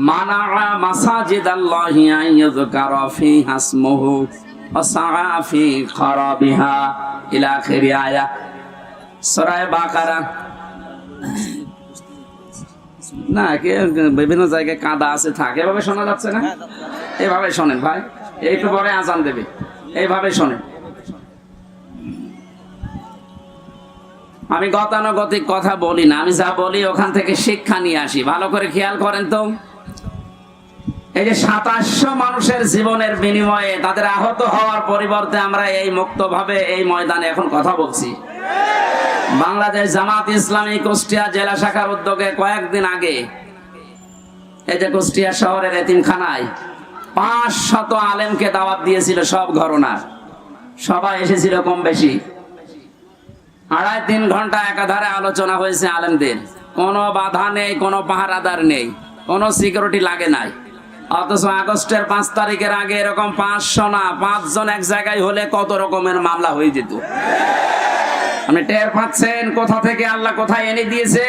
মানাআ মাসাজিদাল্লাহি আন ইউযকারা ফিহা ইসমুহু ওয়া সাআ ফি খারাবিহা ইলা আখিরি আয়াত, সূরা বাকারা। না, বিভিন্ন জায়গায় কাদা আছে, থাকে এভাবে শোনা যাচ্ছে না? এইভাবে শোনেন ভাই, একটু পরে আজান দেবে, এইভাবে শোনেন। আমি গতানুগতিক কথা বলি না, আমি যা বলি ওখান থেকে শিক্ষা নিয়ে আসি। ভালো করে খেয়াল করেন তো। এই যে 2700 মানুষের জীবনের বিনিময়ে তাদের আহত হওয়ার পরিবর্তে আমরা এই মুক্তভাবে এই ময়দানে এখন কথা বলছি। বাংলাদেশ জামাত ইসলামী কুষ্টিয়া জেলা শাখার উদ্যোগে কয়েকদিন আগে এই যে কুষ্টিয়া শহরের এতিমখানায় 500 আলেমকে দাওয়াত দিয়েছিল, সব ঘরনার। সবাই এসেছিল কম বেশি। 2.5-3 ঘন্টা একাধারে আলোচনা হয়েছে আলেমদের। কোনো বাধা নেই, কোনো পাহারাদার নেই, কোনো সিকিউরিটি লাগে নাই। অথচ আগস্টের 5 তারিখের আগে এরকম 500 না, 5 জন এক জায়গায় হলে কত রকমের মামলা হয়ে যেত। আপনি টের পাচ্ছেন কোথা থেকে আল্লাহ কোথায় এনে দিয়েছে?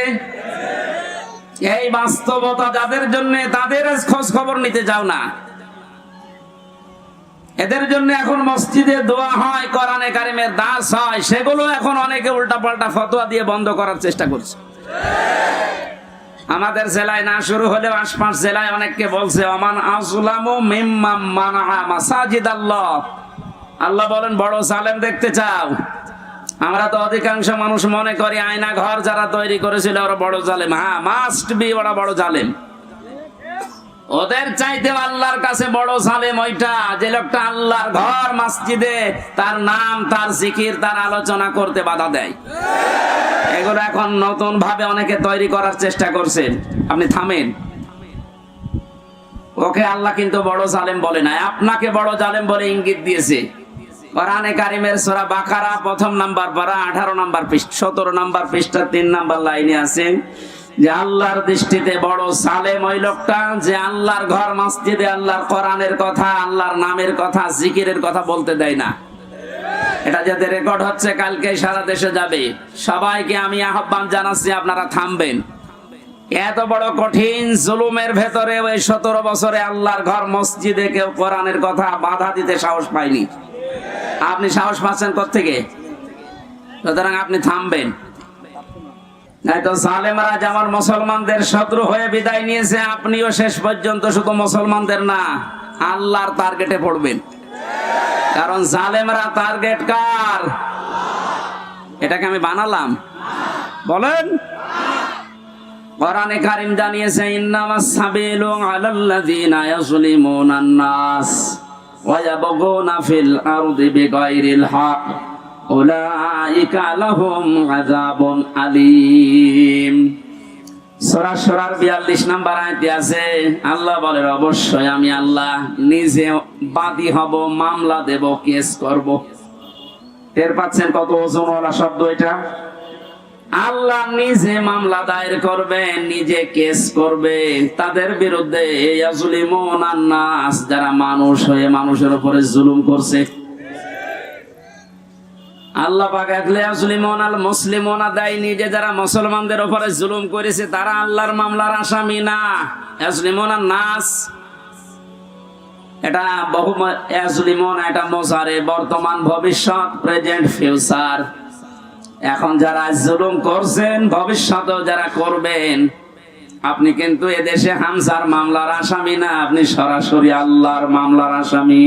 এই বাস্তবতা যাদের জন্য, তাদের খোঁজ খবর নিতে যাও না। এদের জন্য এখন মসজিদে দোয়া হয়, কোরআনে কারিমের দাস হয়, সেগুলো এখন অনেকে উল্টাপাল্টা ফতোয়া দিয়ে বন্ধ করার চেষ্টা করছে। আমাদের জেলায় না শুরু হলেও আশপাশ জেলায় অনেককে বলছে আমান আযলামু মিম্মান মানাআ মাসাজিদাল্লাহ। আল্লাহ বলেন, বড় জালেম দেখতে চাও? আমরা তো অধিকাংশ মানুষ মনে করি আয়না ঘর যারা তৈরি করেছিল ওরা বড় জালেম। হ্যাঁ, মাস্ট বি, ওরা বড় জালেম। ওদের চাইতে আল্লাহর কাছে বড় জালেম ওইটা, যে লোকটা আল্লাহর ঘর মসজিদে তার নাম, তার জিকির, তার আলোচনা করতে বাধা দেয়। এগুলো এখন নতুন ভাবে অনেকে তৈরি করার চেষ্টা করছেন। আপনি থামেন। ওকে আল্লাহ কিন্তু বড় জালেম বলে না, আপনাকে বড় জালেম বলে ইঙ্গিত দিয়েছে। কোরআনে কারিমের সূরা বাকারা 1 নাম্বার পারা 18 নাম্বার পৃষ্ঠা 17 নাম্বার পৃষ্ঠা 3 নাম্বার লাইনে আছে যে আল্লাহর দৃষ্টিতে বড় জালেম ওই লোকটা যে আল্লাহর ঘর মসজিদে আল্লাহর কোরআনের কথা, আল্লাহর নামের কথা, জিকিরের কথা বলতে দেয় না। এটা যাতে রেকর্ড হচ্ছে, কালকে সারা দেশে যাবে। সবাইকে আমি আহ্বান জানাচ্ছি, আপনারা থামবেন। এত বড় কঠিন জুলুমের ভেতরে ওই 17 বছরে আল্লাহর ঘর মসজিদে কেউ কোরআনের কথা বাধা দিতে সাহস পায়নি। আপনি সাহস পাচ্ছেন কোত্থেকে? সুতরাং আপনি থামবেন। তো জালেমরা যেমন মুসলমানদের শত্রু হয়ে বিদায় নিয়েছে, আপনিও শেষ পর্যন্ত শুধু মুসলমানদের না, আল্লাহর টার্গেটে পড়বেন। কারণ জালেমরা টার্গেট কার? এটাকে আমি বানালাম? বলেন। কোরআনে কারীম জানিয়েছে ইন্নামাস সাবিলু আলাল্লাযিনা ইয়াযলিমুনান নাস ওয়া ইয়াবগুনা ফিল আরদি বিগাইরিল হক উলাইকা লাহুম আযাবুন আলীম। সূরা শুরার 42 নম্বর আয়াতে আছে, আল্লাহ বলেন অবশ্যই আমি আল্লাহ নিজে বাদী হব, মামলা দেব, কেস করব। টের পাচ্ছেন কত ওজনওয়ালা শব্দ এটা? আল্লাহ নিজে মামলা দায়ের করবেন, নিজে কেস করবে তাদের বিরুদ্ধে। ইয়াজলিমুনান নাস, যারা মানুষ হয়ে মানুষের উপরে জুলুম করছে। আল্লাহ পাক ইয়াজলিমুনাল মুসলিমুনা দেয়, নিজে যারা মুসলমানদের উপরে জুলুম করেছে তারা আল্লাহর মামলার আসামি না। ইয়াজলিমুনান নাস এটা বহু, ইয়াজলিমুনা এটা মুজারে, বর্তমান, ভবিষ্যৎ, প্রেজেন্ট, ফিউচার। এখন যারা জুলুম করছেন, ভবিষ্যতেও যারা করবেন, আপনি কিন্তু এদেশে হামজার মামলার আসামি না, আপনি সরাসরি আল্লাহর মামলার আসামি।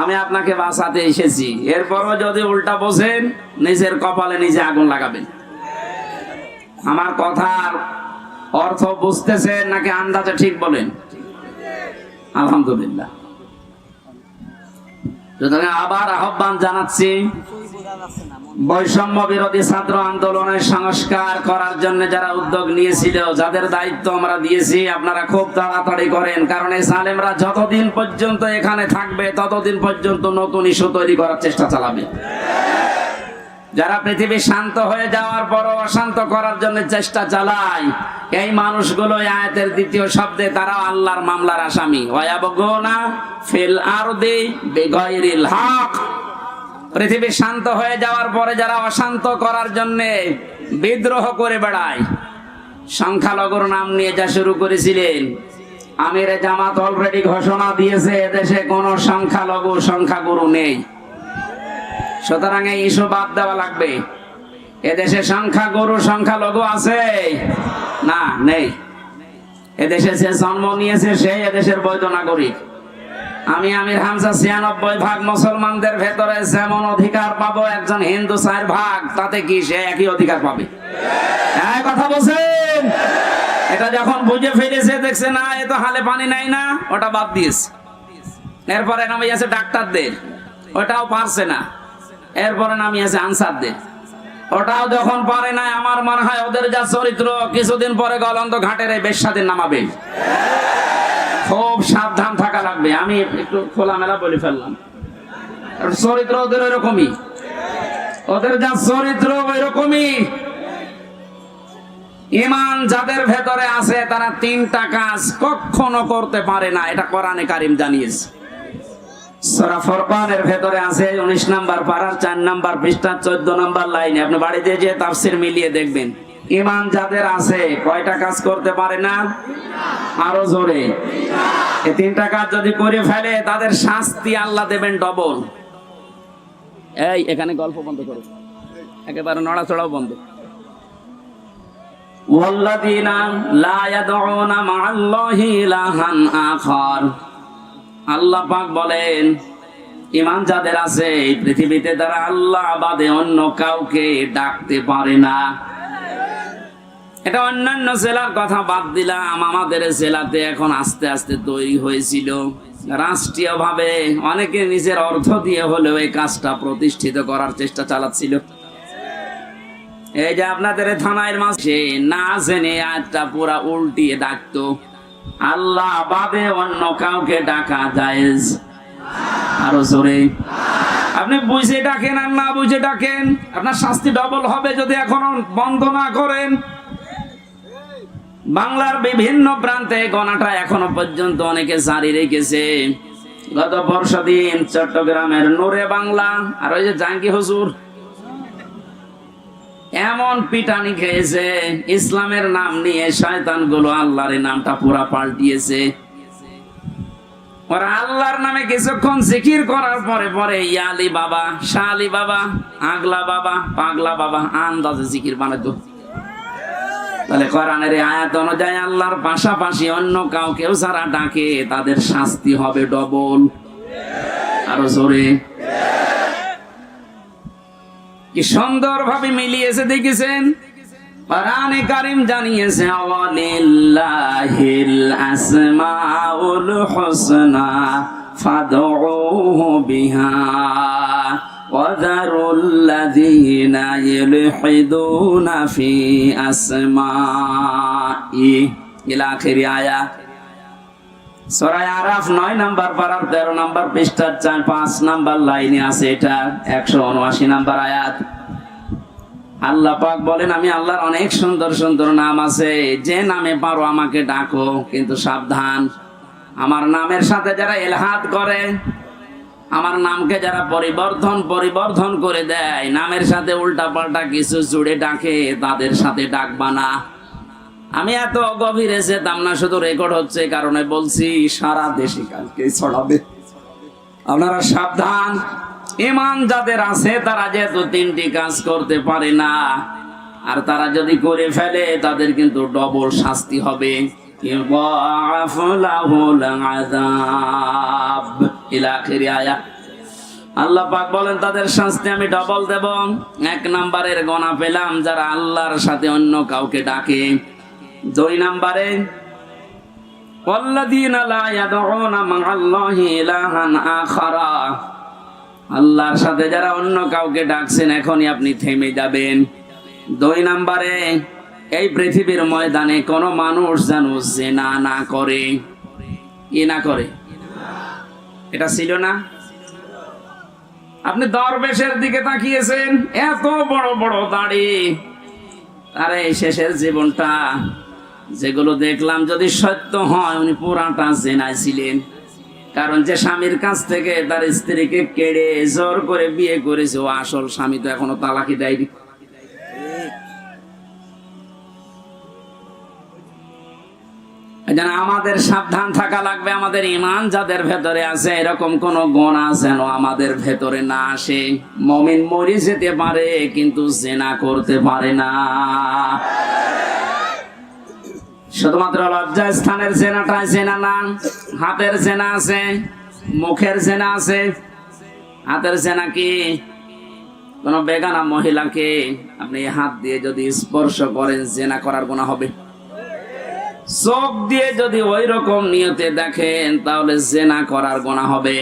আমি আপনাকে বাঁচাতে এসেছি, এরপরও যদি উল্টা বোঝেন নিজের কপালে নিজে আগুন লাগাবেন। আমার কথার অর্থ বুঝতেছেন নাকি আন্দাজে ঠিক বলেন? আলহামদুলিল্লাহ। সুতরাং আবার আহ্বান জানাচ্ছি, বৈষম্য বিরোধী ছাত্র আন্দোলনের সংস্কার করার জন্য যারা উদ্যোগ নিয়েছিল, যাদের দায়িত্ব আমরা দিয়েছি, আপনারা খুব তাড়াতাড়ি করেন। কারণ এই জালেমরা যতদিন পর্যন্ত এখানে থাকবে ততদিন পর্যন্ত নতুন ইস্যু তৈরি করার চেষ্টা চালাবে। যারা পৃথিবী শান্ত হয়ে যাওয়ার পরও অশান্ত করার জন্য চেষ্টা চালায়, এই মানুষগুলো আয়াতের দ্বিতীয় শব্দে তারা আল্লাহর মামলার আসামি। ওয়ায়াবগুনা ফিল আরদি বিগাইরিল হক, পৃথিবী শান্ত হয়ে যাওয়ার পরে যারা অশান্ত করার জন্য বিদ্রোহ করে বেড়ায়, সংখ্যালঘুর নাম নিয়ে যা শুরু করেছিলেন, আমিরে জামাত অলরেডি ঘোষণা দিয়েছে এদেশে কোনো সংখ্যাগুরু নেই। সুতরাং এই ইস্যু বাদ দেওয়া লাগবে। এদেশে সংখ্যালঘু আছে না? নেই। এদেশে যে জন্ম নিয়েছে সে এদেশের বৈধ নাগরিক। আমি আমির হামজা ৯৬% মুসলমানদের ভেতরে যেমন অধিকার পাবো একজন হিন্দু ৪%, তাতে কি সে একই অধিকার পাবে? এই কথা বলছেন। এটা যখন বুঝে ফেলেছে, দেখছে না এ তো হালে পানি নাই না, ওটা বাদ দিয়েছে। এরপরে নামিয়েছে ডাক্তারদের, ওটাও পারছে না। এরপরে নামিয়েছে আনসারদের, ওটাও যখন পারে না, আমার মনে হয় ওদের যা চরিত্র, কিছুদিন পরে গলন্দ ঘাটের এই বেশ্যাদের নামাবে। খুব সাবধান থাকা লাগবে। আমি একটু খোলামেলা বলে ফেললাম, চরিত্র ওদের ওইরকমই, ওদের যা চরিত্র ওইরকমই। ঈমান যাদের ভেতরে আছে তারা ৩টা কাজ কখনো করতে পারে না, এটা কোরআনে কারীম জানিয়েছে। সূরা ফুরকানের ভেতরে আছে ১৯ নম্বর পারার ৪ নম্বর পৃষ্ঠা ১৪ নম্বর লাইনে। আপনি বাড়িতে যে তাফসীর মিলিয়ে দেখবেন, ঈমান যাদের আছে কয়টা কাজ করতে পারে না? আরো জোরে। এই ৩টা কাজ যদি করে ফেলে তাদের শাস্তি আল্লাহ দেবেন ডবল। এই এখানে গল্প বন্ধ করো, একেবারে নড়াচড়াও বন্ধ। ওয়াল্লাযীনা লা ইয়াদউনা মা'আল্লাহি ইলাহান আখার, আল্লাহ পাক বলেন ঈমান যাদের আছে এই পৃথিবীতে তারা আল্লাহ বাদে অন্য কাউকে ডাকতে পারে না। এটা অন্যান্য জেলার কথা বাদ দিলাম, আমাদের জেলাতে এখন আস্তে আস্তে তৈরি হয়েছিল রাষ্ট্রীয়ভাবে, অনেকে নিজের অর্থ দিয়ে হলেও এই কাজটা প্রতিষ্ঠিত করার চেষ্টা চালাচ্ছিল। এই যে আপনাদের থানার মাঝে না জেনে আয়াতটা পুরা উল্টিয়ে ডাকতো, আল্লাহ বাদে অন্য কাউকে ডাকা জায়েজ। আরো জোরে। আপনি বুঝে ডাকেন আর না বুঝে ডাকেন, আপনার শাস্তি ডবল হবে যদি এখনো বন্ধ না করেন। বাংলার বিভিন্ন প্রান্তে গণাটা এখনো পর্যন্ত অনেকে জারি রেখেছে। গত পরশুদিন চট্টগ্রামের নূরে বাংলা আর ওই যে জাঙ্গি হুজুর এমন পিটানি খেয়েছে, ইসলামের নাম নিয়ে শয়তানগুলো আল্লাহর নামটা পুরা পাল্টিয়েছে। ওরা আল্লাহর নামে কিছুক্ষণ জিকির করার পরে পরে ইয়ালি বাবা, শালি বাবা, আগলা বাবা, পাগলা বাবা আন্দাজে জিকির বানাতো। তাহলে কোরআনের আয়াত অনুযায়ী আল্লাহর পাশাপাশি অন্য কাউকেও যারা ডাকে তাদের শাস্তি হবে ডবল। আরো জোরে। কি সুন্দর ভাবে মিলিয়েছে দেখেছেন। কোরআনে কারীম জানিয়েছে ওয়ালিল্লাহিল আসমাউল হুসনা ফাদউহু বিহা ওয়াযারুল্লাযীনা ইলহিদুনা ফি আসমাই ইলা আখির আয়াত। সূরা আরাফ ৯ নম্বর পারার ১৩ নম্বর পৃষ্ঠার ৪-৫ নম্বর লাইনে আছে, এটা ১৭৯ নম্বর আয়াত। আল্লাহ পাক বলেন, আমি আল্লাহর অনেক সুন্দর সুন্দর নাম আছে, যে নামে পারো আমাকে ডাকো, কিন্তু সাবধান, আমার নামের সাথে যারা ইলহাদ করে, আমার নামকে যারা পরিবর্ধন করে দেয়, নামের সাথে উল্টা পাল্টা কিছু জুড়ে ডাকে, তাদের সাথে ডাকবা না। আমি এত গভীরে যেতাম না, শুধু রেকর্ড হচ্ছে কারণে বলছি, সারা দেশে কালকে ছড়াবে। আপনারা সাবধান, ঈমান যাদের আছে তারা যেহেতু তিনটি কাজ করতে পারে না, আর তারা যদি করে ফেলে তাদের কিন্তু ডবল শাস্তি হবে। আল্লাহ পাক বলেন তাদের শাস্তি আমি ডবল দেব। 1 নাম্বারের গোনা পেলাম যারা আল্লাহর সাথে অন্য কাউকে ডাকে। 2 নাম্বারে ওয়াল্লাযীনা লা ইয়াদউনা মা'আল্লাহি ইলাহান আখারা, আল্লাহর সাথে যারা অন্য কাউকে ডাকছেন এখনই আপনি থেমে যাবেন। 2 নাম্বারে এই পৃথিবীর ময়দানে কোন মানুষ যেন জিনা না করে। কি না করে? এটা ছিল না? আপনি দরবেশের দিকে তাকিয়েছেন, এত বড় বড় দাড়ি, আরে শেষের জীবনটা যেগুলো দেখলাম যদি সত্য হয় উনি পুরাটা জিনায় ছিলেন। কারণ যে স্বামীর কাছ থেকে তার স্ত্রীকে কেড়ে জোর করে বিয়ে করেছে, ও আসল স্বামী তো এখনো তালাকি দেয়নি। আমাদের সাবধান থাকা লাগবে। আমাদের ঈমান যাদের ভেতরে আছে এরকম কোন গুনাহ যেন আমাদের ভেতরে না আসে। মুমিন মরে যেতে পারে কিন্তু জিনা করতে পারে না। শুধুমাত্র লজ্জা স্থানের জেনাটা জেনা না, হাতের জেনা আছে, মুখের জেনা আছে। হাতের জেনা কি? কোন বেগানা মহিলাকে আপনি হাত দিয়ে যদি স্পর্শ করেন জেনা করার গুনাহ হবে। চোখ দিয়ে যদি ওই রকম নিয়তে দেখেন তাহলে জেনা করার গুনাহ হবে।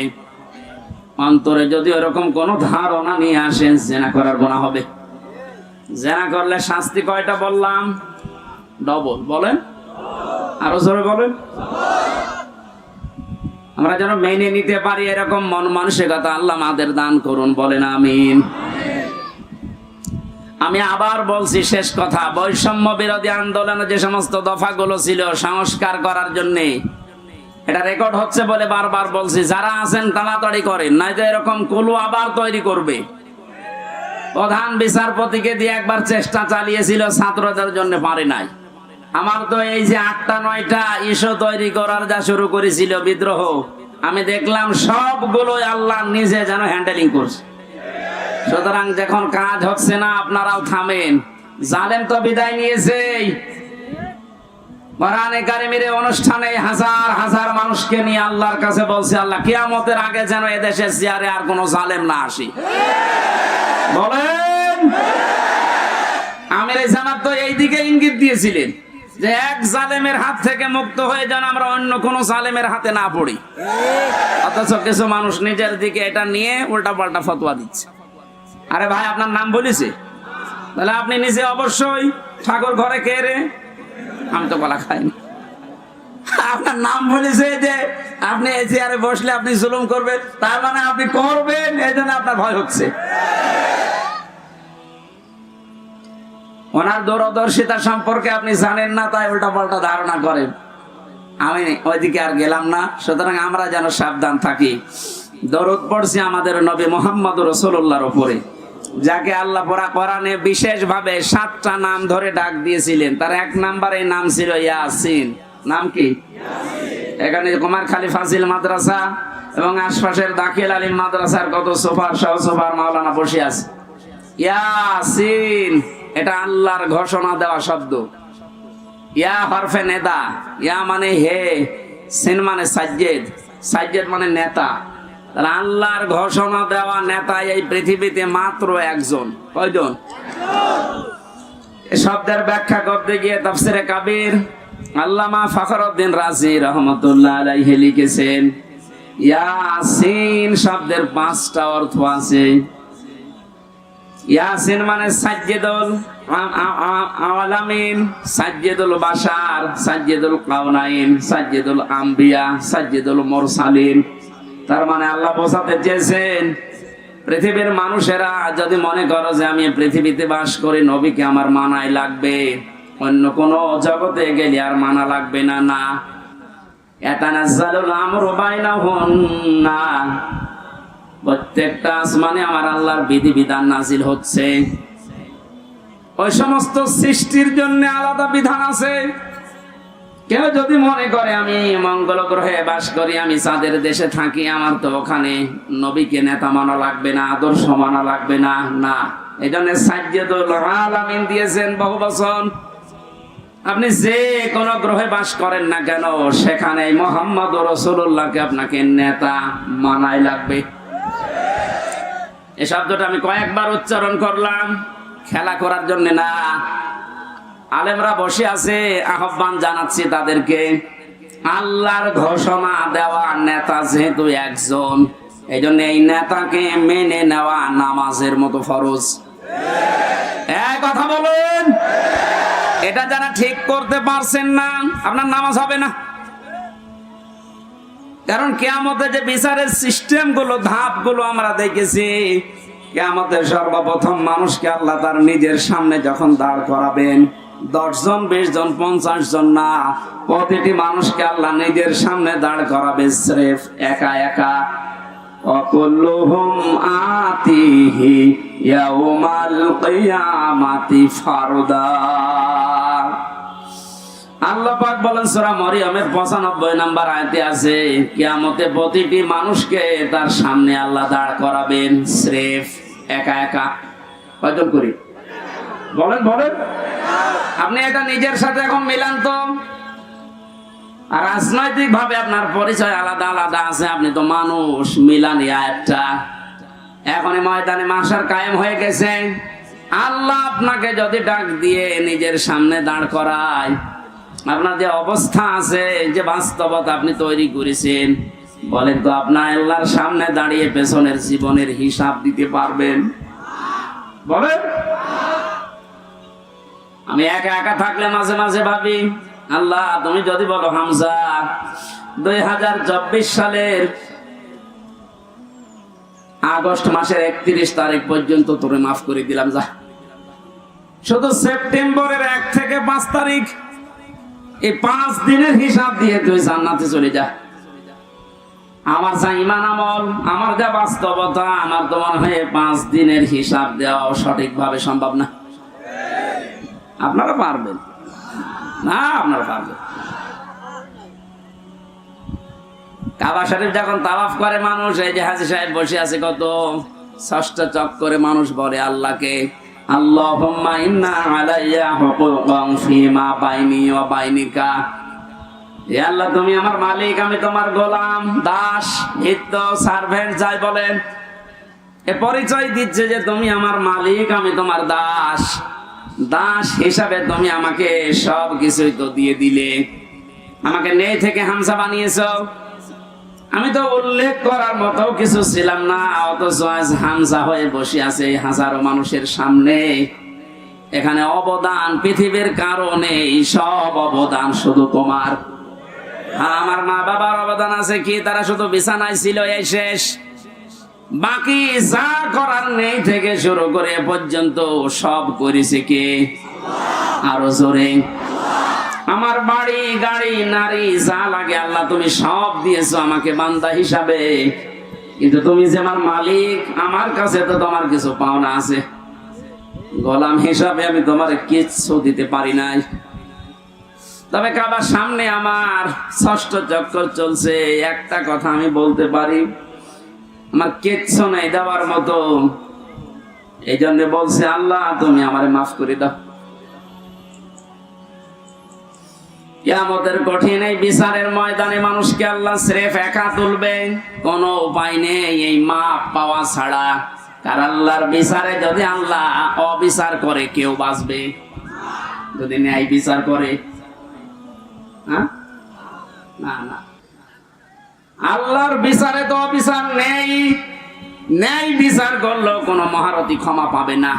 অন্তরে যদি ওরকম কোন ধারণা নিয়ে আসেন জেনা করার গুনাহ হবে। জেনা করলে শাস্তি কয়টা বললাম? ডবল। বলেন, আরো জোরে বলেন। আমরা যেন মেনে নিতে পারি এরকম মন মানসিকতা আল্লাহ আমাদের দান করুন, বলেন আমিন। আমি আবার বলছি, শেষ কথা, বৈষম্য বিরোধী আন্দোলনে যে সমস্ত দফাগুলো ছিল সংস্কার করার জন্য, এটা রেকর্ড হচ্ছে বলে বারবার বলছি, যারা আছেন তাড়াতাড়ি করেন, নয়তো এরকম কুলু আবার তৈরি করবে। প্রধান বিচারপতিকে দিয়ে একবার চেষ্টা চালিয়েছিল, ছাত্রদের জন্য পারে নাই। আমার তো এই যে 8টা 9টা ইস্যু তৈরি করার যা শুরু করেছিল বিদ্রোহ, আমি দেখলাম সবগুলোই আল্লাহ নিজে যেন হ্যান্ডেলিং করছে। সুতরাং যখন কাজ হচ্ছে না আপনারাও থামেন। জালেম তো বিদায় নিয়েছে। কোরআনে কারিমের অনুষ্ঠানে হাজার হাজার মানুষকে নিয়ে আল্লাহর কাছে বলছে, আল্লাহ কিয়ামতের আগে যেন এদেশের চেয়ারে আর কোনো জালেম না আসে। বলেন, আমির জামাত তো এই দিকে ইঙ্গিত দিয়েছিলেন যে এক জালেমের হাত থেকে মুক্ত হয়ে যেন আমরা অন্য কোন জালেমের হাতে না পড়ি। অথচ কিছু মানুষ নিজের দিকে এটা নিয়ে উল্টা পাল্টা ফতোয়া দিচ্ছে। আরে ভাই, আপনার নাম বলেছে, তাহলে আপনি নিজে অবশ্যই ঠাকুর ঘরে কে রে, আমি তো বলা খাইনি। আপনার নাম বলেছে যে আপনি এই চেয়ারে বসলে আপনি জুলুম করবেন, তার মানে আপনি করবেন, এই জন্য আপনার ভয় হচ্ছে। ওনার দূরদর্শিতা সম্পর্কে আপনি জানেন না, তাই উল্টা পাল্টা ধারণা করেন। আমি ওইদিকে আর গেলাম না। সুতরাং আমরা যেন সাবধান থাকি। দরুদ পড়ছি আমাদের নবী মুহাম্মদ রাসূলুল্লাহর উপরে, যাকে আল্লাহ কোরআনে বিশেষ ভাবে 7টা নাম ধরে ডাক দিয়েছিলেন। তার 1 নম্বরে নাম ছিল ইয়াসিন। নাম কি? এখানে কুমারখালী ফাজিল মাদ্রাসা এবং আশপাশের দাখিল আলিম মাদ্রাসার কত সোফার সহ সোফার মাওলানা বসে আছে। ইয়াসিন এটা আল্লাহর ঘোষণা দেওয়া শব্দ। ইয়া হরফে নেদা, ইয়া মানে হে, সিন মানে সাজ্জেদ, সাজ্জেদ মানে নেতা। আল্লাহর ঘোষণা দেওয়া নেতা এই পৃথিবীতে মাত্র একজন। কয়জন? এই শব্দের ব্যাখ্যা করতে গিয়ে তাফসিরে কাবীর আল্লামা ফখরউদ্দিন রাজি রহমাতুল্লাহ আলাইহি লিখেছেন, ইয়াসিন শব্দের 5টা অর্থ আছে। ইয়াসিন মানে সাজ্জেদুল আলামিন, সাজ্জেদুল বাশার, সাজ্জেদুল কাউনাইন, সাজ্জেদুল আম্বিয়া, সাজ্জেদুল মুরসালিন। তার মানে আল্লাহ বোঝাতে চেয়েছেন পৃথিবীর মানুষেরা যদি মনে করো যে আমি পৃথিবীতে বাস করি, নবীকে আমার মানাই লাগবে, অন্য কোন জগতে গেলে আর মানা লাগবে না। না, ইয়াতানাজ্জালুল আমরু বাইনাহুন্না, প্রত্যেকটা আসমানে আমার আল্লাহর বিধিবিধান নাজিল হচ্ছে। ওই সমস্ত সৃষ্টির জন্য আলাদা বিধান আছে। কেউ যদি মনে করে আমি মঙ্গল গ্রহে বাস করি, আমি চাঁদের দেশে থাকি, আমার তো ওখানে নবীকে নেতা মানা লাগবে না, আদর্শ মানা লাগবে না। না, এই জন্য সাজ্জাদুল আলামিন দিয়েছেন বহু বচন। আপনি যে কোন গ্রহে বাস করেন না কেন, সেখানে মুহাম্মদ রাসূলুল্লাহকে আপনাকে নেতা মানাই লাগবে। এই শব্দটা আমি কয়েকবার উচ্চারণ করলাম, খেলা করার জন্য না। আলেমরা বসে আছে, আহ্বান জানাচ্ছি তাদেরকে। আল্লাহর ঘোষণা দেওয়া নেতা যেহেতু একজন, এই জন্য এই নেতাকে মেনে নেওয়া নামাজের মতো ফরজ। এক কথা বলেন, এটা যারা ঠিক করতে পারছেন না, আপনার নামাজ হবে না। কারণ কিয়ামতে যে বিচারের সিস্টেম গুলো, ধাপ গুলো আমরা দেখেছি, কিয়ামতে সর্বপ্রথম মানুষকে আল্লাহ তার নিজের সামনে যখন দাঁড় করাবেন, 10 জন 20 জন 50 জন না, প্রতিটি মানুষকে আল্লাহ নিজের সামনে দাঁড় করাবে স্রেফ একা একা। অকুল্লুহুম আতিহি ইয়াউমাল কিয়ামাতি ফারদা। আল্লাহ পাক বলেন সূরা মরিয়মের 95 নম্বর আয়াতে আছে, কিয়ামতে প্রতিটি মানুষকে তার সামনে আল্লাহ দাঁড় করাবেন স্রেফ একা একা। কয়জন করি বলেন বলেন? আপনি এটা নিজের সাথে এখন মিলান তো। আর রাজনৈতিক ভাবে আপনার পরিচয় আলাদা আলাদা আছে, আপনি তো মানুষ, মিলান এই আয়াতটা। এখন ময়দানে মাশার কায়েম হয়ে গেছে। আল্লাহ আপনাকে যদি ডাক দিয়ে নিজের সামনে দাঁড় করায়, আপনার যে অবস্থা আছে, যে বাস্তবতা আপনি তৈরি করেছেন, বলেন তো আপনার আল্লাহর সামনে দাঁড়িয়ে পেছনের জীবনের হিসাব দিতে পারবেন? বলেন। আমি একা একা থাকলে মাঝে মাঝে ভাবি, আল্লাহ তুমি যদি বলো হামজা 2024 সালের আগস্ট মাসের 31 তারিখ পর্যন্ত তোরে মাফ করে দিলাম, যা। শুধু সেপ্টেম্বরের 1 থেকে 5 তারিখ, এই 5 দিনের হিসাব দিয়ে তুই জান্নাতে চলে যা। আমার যা ইমান আমল, আমার যা বাস্তবতা, আমার তো মনে হয় 5 দিনের হিসাব দেওয়া সঠিকভাবে সম্ভব না। আপনারা পারবেন না? আপনারা পারবেন। কাবা শরীফ যখন তাওয়াফ করে মানুষ, এই যে হাজী সাহেব বসে আছে, কত 6টা চক্করে মানুষ বলে আল্লাহকে, আল্লাহুম্মা ইন্না আলাইয়া হুকুকান ফীমা বাইনি ওয়া বাইনিকা। হে আল্লাহ, তুমি আমার মালিক, আমি তোমার গোলাম, দাস, ভৃত্য, সার্ভেন্ট যাই বলেন। এ পরিচয় দিচ্ছে যে তুমি আমার মালিক, আমি তোমার দাস। দাস হিসাবে তুমি আমাকে সব কিছুই তো দিয়ে দিলে। আমাকে নেই থেকে হামজা বানিয়েছো। আমি তো উল্লেখ করার মতো কিছু ছিলাম না, অথচ আজ হামজা হয়ে বসে আছে হাজারো মানুষের সামনে। এখানে অবদান পৃথিবীর কারণে, সব অবদান শুধু তোমার। আর আমার মা বাবার অবদান আছে কি? তারা শুধু বিছানায় ছিল, এই শেষ। বাকি যা করার নেই থেকে শুরু করে এ পর্যন্ত সব করেছে কে? আরো জোরে। আমার বাড়ি, গাড়ি, নারী যা লাগে আল্লাহ তুমি সব দিয়েছো আমাকে বান্দা হিসাবে। কিন্তু তুমি যে আমার মালিক, আমার কাছে তো তোমার কিছু পাওনা আছে। গোলাম হিসাবে আমি তোমার কিচ্ছু দিতে পারি নাই। তবে কাবার সামনে আমার 6ষ্ঠ চক্কর চলছে, একটা কথা আমি বলতে পারি, আমার কিচ্ছু নাই দেওয়ার মতো। এই জন্য বলছে আল্লাহ তুমি আমারে মাফ করে দাও। কিয়ামতের কঠিন এই বিচারের ময়দানে মানুষকে আল্লাহ স্রেফ একা তুলবে, কোনো উপায় নেই এই মাপ পাওয়া ছাড়া। কার আল্লাহর বিচারে যদি আল্লাহ অবিচার করে কেউ বাঁচবে? যদি ন্যায় বিচার করে, হ্যাঁ? না না, আল্লাহর বিচারে তো অবিচার নেই। ন্যায় বিচার করলেও কোনো মহারথী ক্ষমা পাবে না।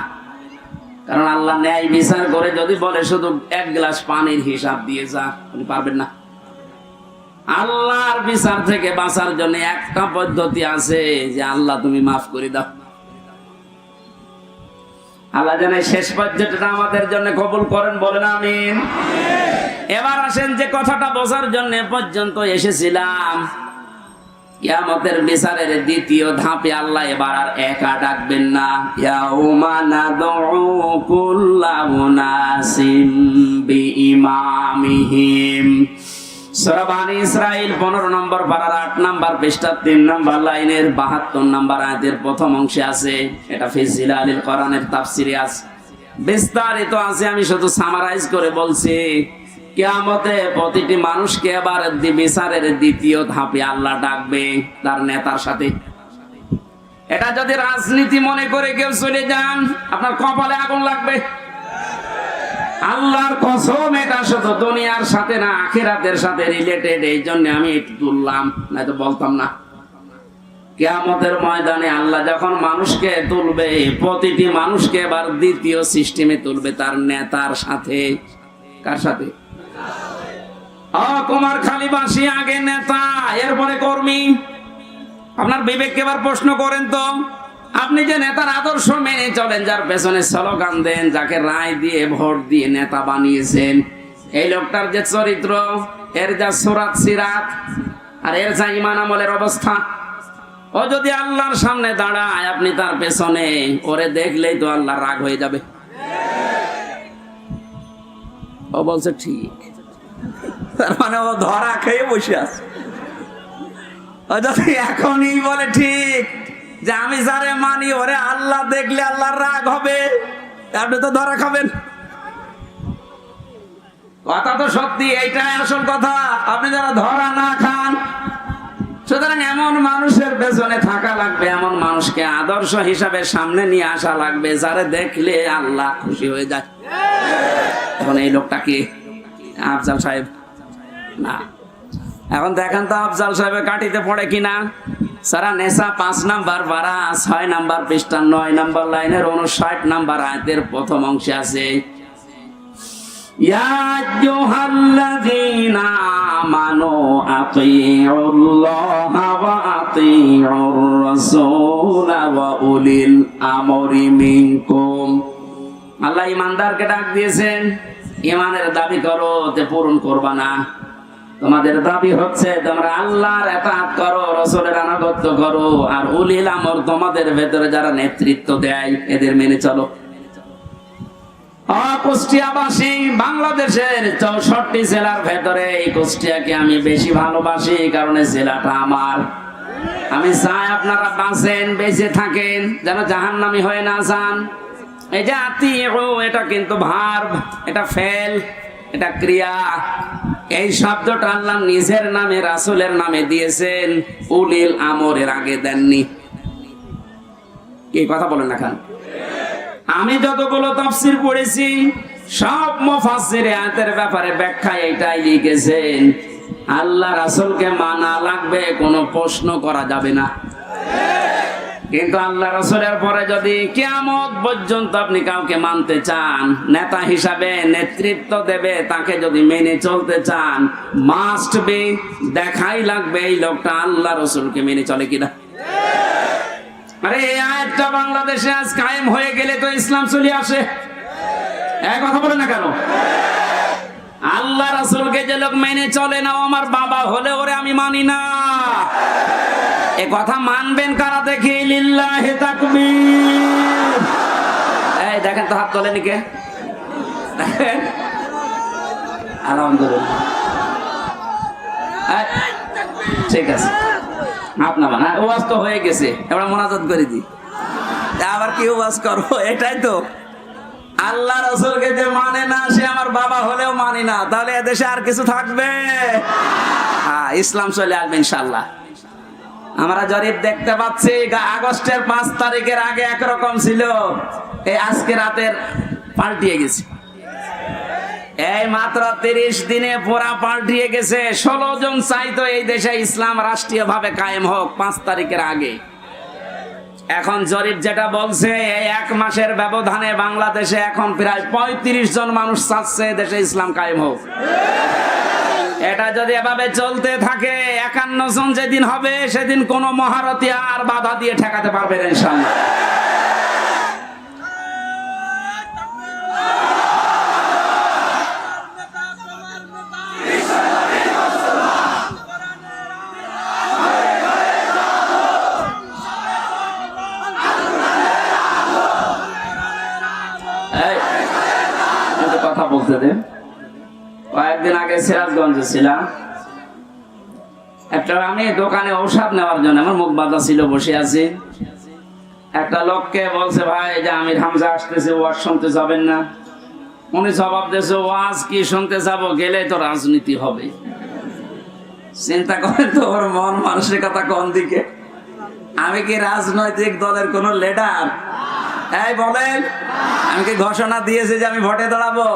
কারণ আল্লাহ ন্যায় বিচার করে যদি বলে শুধু 1 গ্লাস পানির হিসাব দিয়ে যা, আপনি পারবেন না। আল্লাহর বিচার থেকে বাঁচার জন্য একটা পদ্ধতি আছে, যে আল্লাহ তুমি মাফ করে দাও। আল্লাহ যেন শেষ পর্যন্তটা আমাদের জন্য কবুল করেন, বলেন আমিন। এবার আসেন যে কথাটা বোঝার জন্য পর্যন্ত এসেছিলাম, কিয়ামতের বিচারের দ্বিতীয় ধাপে আল্লাহ এবার আর একা ডাকবেন না। ইয়াউমা নাদউ কুল্লা উনাসিম বিইমামিহিম। সূরা বনী ইসরাঈল 15 নম্বর পারার 8 নম্বর পৃষ্ঠা 3 নম্বর লাইনের 72 নম্বর আয়াতের প্রথম অংশে আছে। এটা ফি জিলালিল কোরআনের তাফসিরে আছে, বিস্তারিত আছে। আমি শুধু সামারাইজ করে বলছি। কিয়ামতে প্রতিটি মানুষকে এবার বিচারের দ্বিতীয় ধাপে আল্লাহ ডাকবে তার নেতার সাথে। এটা যদি রাজনীতি মনে করে কেউ চলে যান, আপনার কপালে আগুন লাগবে। আল্লাহর কসম, এটা শুধু দুনিয়ার সাথে না, আখিরাতের সাথে রিলেটেড। এই জন্য আমি একটু তুললাম, নয়তো বলতাম না। কিয়ামতের ময়দানে আল্লাহ যখন মানুষকে তুলবে, প্রতিটি মানুষকে এবার দ্বিতীয় সিস্টেমে তুলবে তার নেতার সাথে। কার সাথে? কুমারখালীবাসী আগে নেতা, এরপরে কর্মী। আপনার বিবেককে এবার প্রশ্ন করেন তো, আপনি যে নেতার আদর্শ মেনে চলেন, যার পেছনে স্লোগান দেন, যাকে রায় দিয়ে ভোট দিয়ে নেতা বানিয়েছেন, এই লোকটার যে চরিত্র, এর যা সুরাত সিরাত, আর এর যা ঈমান আমলের অবস্থা, ও যদি আল্লাহর সামনে দাঁড়ায়, আপনি তার পেছনে, ওরে দেখলেই তো আল্লাহ রাগ হয়ে যাবে। ও বলছে ঠিক, তার মানে ও ধরা খেয়ে বসে আছে। ও যদি এখনই বলে ঠিক যে আমি যারে মানি ওরে আল্লাহ দেখলে আল্লাহর রাগ হবে, আপনি তো ধরা খাবেন। কথা তো সত্যি, এইটাই আসল কথা। আপনি যারা ধরা না খান, সুতরাং এমন মানুষের পেছনে থাকা লাগবে, এমন মানুষকে আদর্শ হিসাবে সামনে নিয়ে আসা লাগবে, যারে দেখলে আল্লাহ খুশি হয়ে যায়। এখন এই লোকটা কি আফজাল সাহেব? না। এখন দেখেন তো আফজাল সাহেবের কাটিতে পড়ে কিনা। সারা নেশা 5 নাম্বার পারা 6 নাম্বার পৃষ্ঠা 9 নাম্বার লাইনের 59 নাম্বার আয়াতের প্রথম অংশে আছে, ইয়া আইয়ুহাল্লাযীনা আমানু আতিউল্লাহা ওয়া আতিউর রাসূলা ওয়া উলিল আমরি মিনকুম। আল্লাহ ইমানদারকে ডাক দিয়েছেন, ইমানের দাবি করো, তে পূরণ করবা না। তোমাদের দাবি হচ্ছে তোমরা আল্লাহর ইতাআত করো, রাসূলের আনুগত্য করো, আর উলিল আমর তোমাদের ভেতরে যারা নেতৃত্ব দেয় এদের মেনে চলো। কুষ্টিয়াবাসী, বাংলাদেশের 64টি জেলার ভেতরে এই কুষ্টিয়াকে আমি বেশি ভালোবাসি, কারণ এই জেলাটা আমার। আমি চাই আপনারা বাঁচেন, বেঁচে থাকেন, যেন জাহান্নামী হয়ে না যান। এই যে আতিউ, এটা কিন্তু ভার্ব, এটা ফেল, এটা ক্রিয়া। এই শব্দটা আল্লাহ নিজের নামে, রাসূলের নামে দিয়েছেন, উলিল আমরের আগে দেননি। কি কথা বলেন না কেন? আমি যতগুলো তাফসীর পড়েছি, সব মুফাসসির আয়াতের ব্যাপারে ব্যাখ্যা এটাই লিখেছেন, আল্লাহ রাসূলকে মানা লাগবে, কোনো প্রশ্ন করা যাবে না। কিন্তু আল্লাহ রাসূলের পরে যদি কিয়ামত পর্যন্ত আপনি কাউকে মানতে চান, নেতা হিসাবে নেতৃত্ব দেবে, তাকে যদি মেনে চলতে চান, মাস্ট বি, দেখাই লাগবে এই লোকটা আল্লাহ রাসূলকে মেনে চলে কিনা। আরে এই আয়াতটা বাংলাদেশে আজ কায়েম হয়ে গেলে তো ইসলাম চলে আসে। এক কথা বলে না কেন? আল্লাহ রাসূলকে যে লোক মেনে চলে না, আমার বাবা হলে ওরে আমি মানি না। এ কথা মানবেন কারা দেখি? লিল্লাহি তাকবীর। এই দেখেন তো, হাত তোলেনি কে? দেখেন, আলহামদুলিল্লাহ। ঠিক আছে, আপনার মানে ওয়াজ তো হয়ে গেছে, এবার মোনাজাত করে দিই। আবার কি ওয়াজ করবো? এটাই তো, আল্লাহ রাসূলকে যে মানে না, সে আমার বাবা হলেও মানি না। তাহলে এদেশে আর কিছু থাকবে? হ্যাঁ, ইসলাম চলে আসবে ইনশাআল্লাহ। আমরা জরিপ দেখতে পাচ্ছি, আগস্টের 5 তারিখের আগে একরকম ছিল, এই আজকে রাতের পাল্টিয়ে গেছে। এই মাত্র 30 দিনে পুরা পাল্টিয়ে গেছে। 16 জন চাইতো এই দেশে ইসলাম রাষ্ট্রীয়ভাবে কায়েম হোক 5 তারিখের আগে। এখন জরিপ যেটা বলছে, এই 1 মাসের ব্যবধানে বাংলাদেশে এখন প্রায় 35 জন মানুষ চাচ্ছে দেশে ইসলাম কায়েম হোক। এটা যদি এভাবে চলতে থাকে, 51 জন যেদিন হবে, সেদিন কোন মহারথী আর বাধা দিয়ে ঠেকাতে পারবে না ইনশাআল্লাহ। বলতে দেন। কয়েকদিন আগে সিরাজগঞ্জে ছিলাম, একটা আমি দোকানে ঔষধ নেওয়ার জন্য, আমার মুখ বাঁধা ছিল, বসে আছি। একটা লোককে বলছে, ভাই যে আমির হামজা আসতেছে, ওয়াজ শুনতে যাবেন না? উনি জবাব দিয়েছে, ওয়াজ কি শুনতে যাব, গেলে তো রাজনীতি হবে। চিন্তা করেন তো ওর মন মানসিকতা কোন দিকে। আমি কি রাজনৈতিক দলের কোন লিডার? এই বলেন, আমি কি ঘোষণা দিয়েছি যে আমি ভোটে দাঁড়াবো?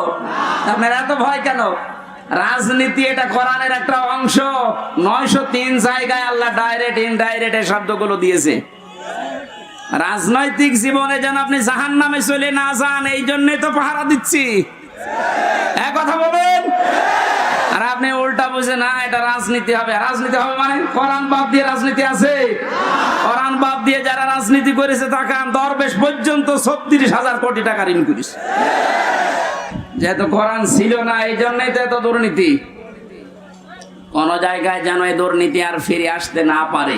আপনার এত ভয় কেন? রাজনীতি এটা কোরআনের একটা অংশ। 903 জায়গায় আল্লাহ ডাইরেক্ট ইনডাইরেক্ট এই শব্দগুলো দিয়েছে। রাজনৈতিক জীবনে যেন আপনি জাহান্নামে চলে না যান, এই জন্যই তো পাহারা দিচ্ছি। এক কথা বলেন। আর আপনি উল্টা বুঝে না এটা রাজনীতি হবে। রাজনীতি হবে মানে কোরআন বাদ দিয়ে রাজনীতি আছে? কোরআন বাদ দিয়ে যারা রাজনীতি করেছে তাকান, দরবেশ পর্যন্ত 36,000 কোটি টাকা ঋণ করেছে। যেহেতু কোরআন ছিল না, এই জন্যই তো এত দুর্নীতি। কোন জায়গায় যেন এই দুর্নীতি আর ফিরে আসতে না পারে।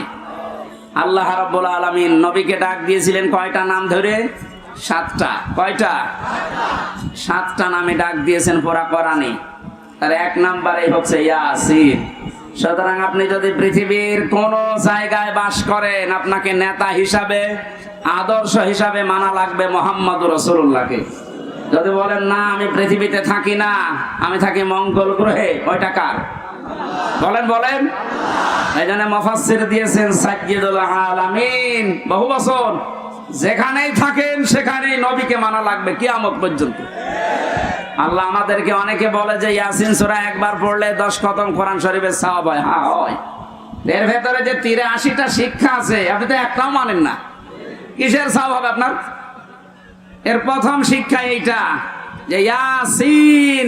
আল্লাহ রাব্বুল আলামিন নবীকে ডাক দিয়েছিলেন কয়টা নাম ধরে? 7টা। কয়টা? 7টা নামে ডাক দিয়েছেন পুরা কোরআনে। তার এক নাম্বারে হচ্ছে ইয়াসিন। সুতরাং আপনি যদি পৃথিবীর কোন জায়গায় বাস করেন, আপনাকে নেতা হিসাবে, আদর্শ হিসাবে মানা লাগবে মুহাম্মদুর রাসূলুল্লাহকে। যদি বলেন না আমি পৃথিবীতে থাকি না, আমি থাকি মঙ্গল গ্রহে, ওইটা কার? বলেন বলেন। এই জন্য মুফাসসির দিয়েছেন সাইয়্যিদুল আলামিন। বহু বছর যেখানেই থাকেন সেখানেই নবীকে মানা লাগবে কিয়ামত পর্যন্ত। আল্লাহ আমাদেরকে, অনেকে বলে যে ইয়াসিন সূরা একবার পড়লে 10 খতম কোরআন শরীফের সওয়াব হয়। হ্যাঁ হয়। এর ভেতরে যে 83টা শিক্ষা আছে, আপনি তো একটাও মানেন না। কিসের সওয়াব হবে আপনার? এর প্রথম শিক্ষা এইটা যে ইয়াসিন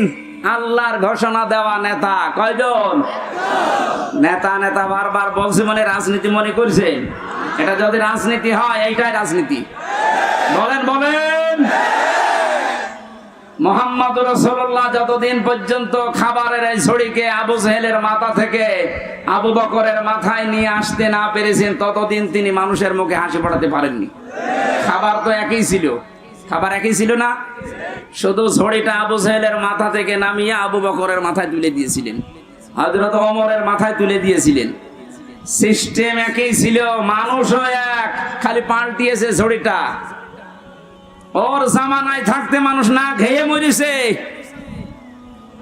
আল্লাহর ঘোষণা দেওয়া নেতা। কয়জন? নেতা নেতা বারবার বলছে, মানে রাজনীতি মনে করছেন? এটা যদি রাজনীতি হয়, এইটাই রাজনীতি। বলেন বলেন। মুহাম্মদুর রাসূলুল্লাহ যতদিন পর্যন্ত খাবারের এই ছড়িকে আবু জেহেলের মাথা থেকে আবু বকরের মাথায় নিয়ে আসতে না পেরেছেন, ততদিন তিনি মানুষের মুখে হাসি ফোটাতে পারেননি। খাবার তো একই ছিল, খাবার একই ছিল না, শুধু ছড়িটা আবু জেহেলের মাথা থেকে নামিয়ে আবু বকরের মাথায় তুলে দিয়েছিলেন, হযরত ওমরের মাথায় তুলে দিয়েছিলেন। সিস্টেম একই ছিল, মানুষও এক, খালি পাল্টিয়েছে ছড়িটা। ওর জামানায় থাকতে মানুষ না খেয়ে মরিছে,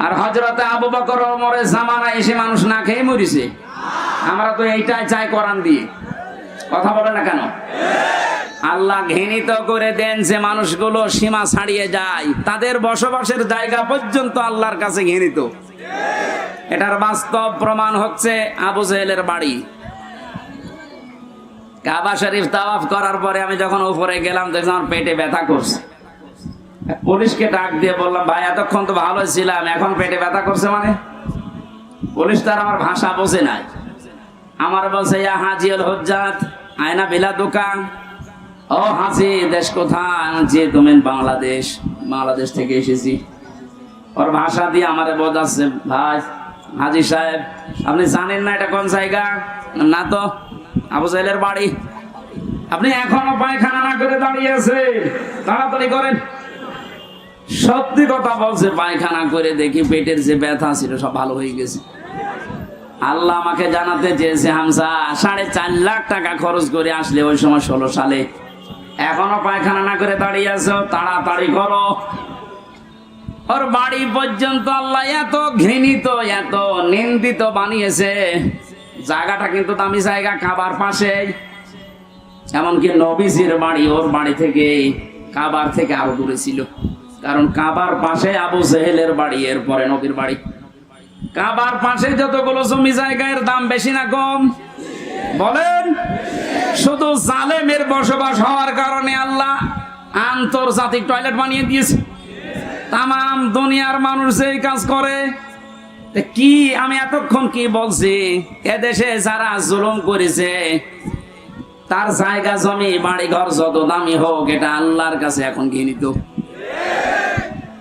আর হযরতে আবু বকর ওমরের জামানায় এসে মানুষ না খেয়ে মরিছে। আমরা তো এইটাই চাই কোরআন দিয়ে। কথা বলে না কেন? আল্লাহ ঘৃণিত করে দেন যে মানুষগুলো সীমা ছাড়িয়ে যায়, তাদের বসবাসের জায়গা পর্যন্ত আল্লাহর কাছে ঘৃণিত। এটার বাস্তব প্রমাণ হচ্ছে আবু জেহেলের বাড়ি। কাবা শরীফ তাওয়াফ করার পরে আমি যখন উপরে গেলাম, দেখলাম আমার পেটে ব্যথা করছে। পুলিশকে ডাক দিয়ে বললাম, ভাই এতক্ষণ তো ভালো ছিলাম, এখন পেটে ব্যথা করছে মানে? পুলিশ তার আমার ভাষা বোঝে নাই। আমার বলছে, ইয়া হাজিউল হুজ্জাত আয়না বিলা দোকান। ও হাজি, দেশ কোথায়? যে তুমি বাংলাদেশ। বাংলাদেশ থেকে এসেছি। ওর ভাষা দিয়ে আমারে বোঝাচ্ছে, ভাই হাজি সাহেব আপনি জানেন না এটা কোন জায়গা? না তো। আবু জেহেলের বাড়ি। আপনি এখনো পায়খানা না করে দাঁড়িয়ে আছেন, তাড়াতাড়ি করেন। সত্যি কথা বলছে, পায়খানা করে দেখি পেটের যে ব্যথা ছিল সব ভালো হয়ে গেছে। আল্লাহ আমাকে জানাতে চেয়েছে, হামজা 4.5 লাখ টাকা খরচ করে আসলে ওই সময় 16 সালে, এখনো পায়খানা না করে দাঁড়িয়ে আছো, তাড়াতাড়ি করো। ওর বাড়ি পর্যন্ত আল্লাহ এত ঘৃণিত, এত নিন্দিত বানিয়েছে। জায়গাটা কিন্তু দামি জায়গা, কাবার পাশে। এমনকি নবীজির বাড়ি ওর বাড়ি থেকে, কাবার থেকে আরো দূরে ছিল, কারণ কাবার পাশে আবু জেহেলের বাড়ি, এরপরে নবীর বাড়ি। কাবার পাশে যতগুলো জমি জায়গার দাম বেশি না কম? বলেন। শুধু জালেমের বসবাস হওয়ার কারণে আল্লাহ আন্তর্জাতিক টয়লেট বানিয়ে দিয়েছে। তাম দুনিয়ার মানুষ এই কাজ করে। কি আমি এতক্ষণ কি বলছি? এদেশে যারা জুলুম করেছে, তার জায়গা জমি বাড়ি ঘর যত দামি হোক, এটা আল্লাহর কাছে এখন ঘৃণিত।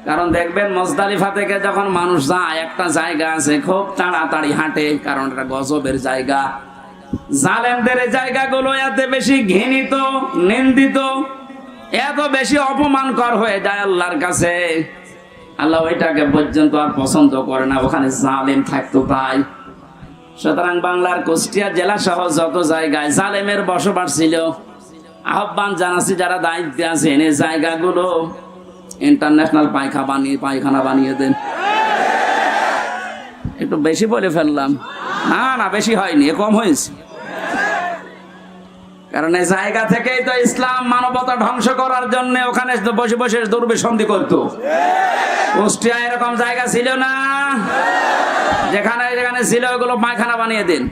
কারণ দেখবেন মুজদালিফা থেকে যখন মানুষ যায়, একটা জায়গা আছে খুব তাড়াতাড়ি হাঁটে, কারণ এটা গজবের জায়গা। জালেমদের এই জায়গাগুলো এত বেশি ঘৃণিত, নিন্দিত, এত বেশি অপমানকর হয়ে যায় আল্লাহর কাছে। আল্লাহ ওইটাকে পর্যন্ত আর পছন্দ করে না, ওখানে জালেম থাকতো তাই। সুতরাং বাংলার কুষ্টিয়া জেলা সহ যত জায়গায় জালেমের বসবাস ছিল, আহ্বান জানাচ্ছি যারা দায়িত্বে আছেন এই জায়গাগুলো ইন্টারন্যাশনাল পায়খানা বানিয়ে দেন। একটু বেশি বলে ফেললাম, না না বেশি হয়নি, কম হয়েছে। কারণ এই জায়গা থেকেই তো ইসলাম মানবতা ধ্বংস করার জন্য ওখানে বসে বসে দুর্বিসন্ধি করতো। কুষ্টিয়া এরকম জায়গা ছিল না, যেখানে যেখানে ছিল ওগুলো পায়খানা বানিয়ে দিন।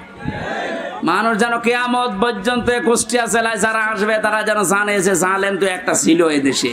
মানুষ যেন কিয়ামত পর্যন্ত কুষ্টিয়া জেলায় যারা আসবে তারা যেন জানে যে জালেম তো একটা ছিল এই দেশে।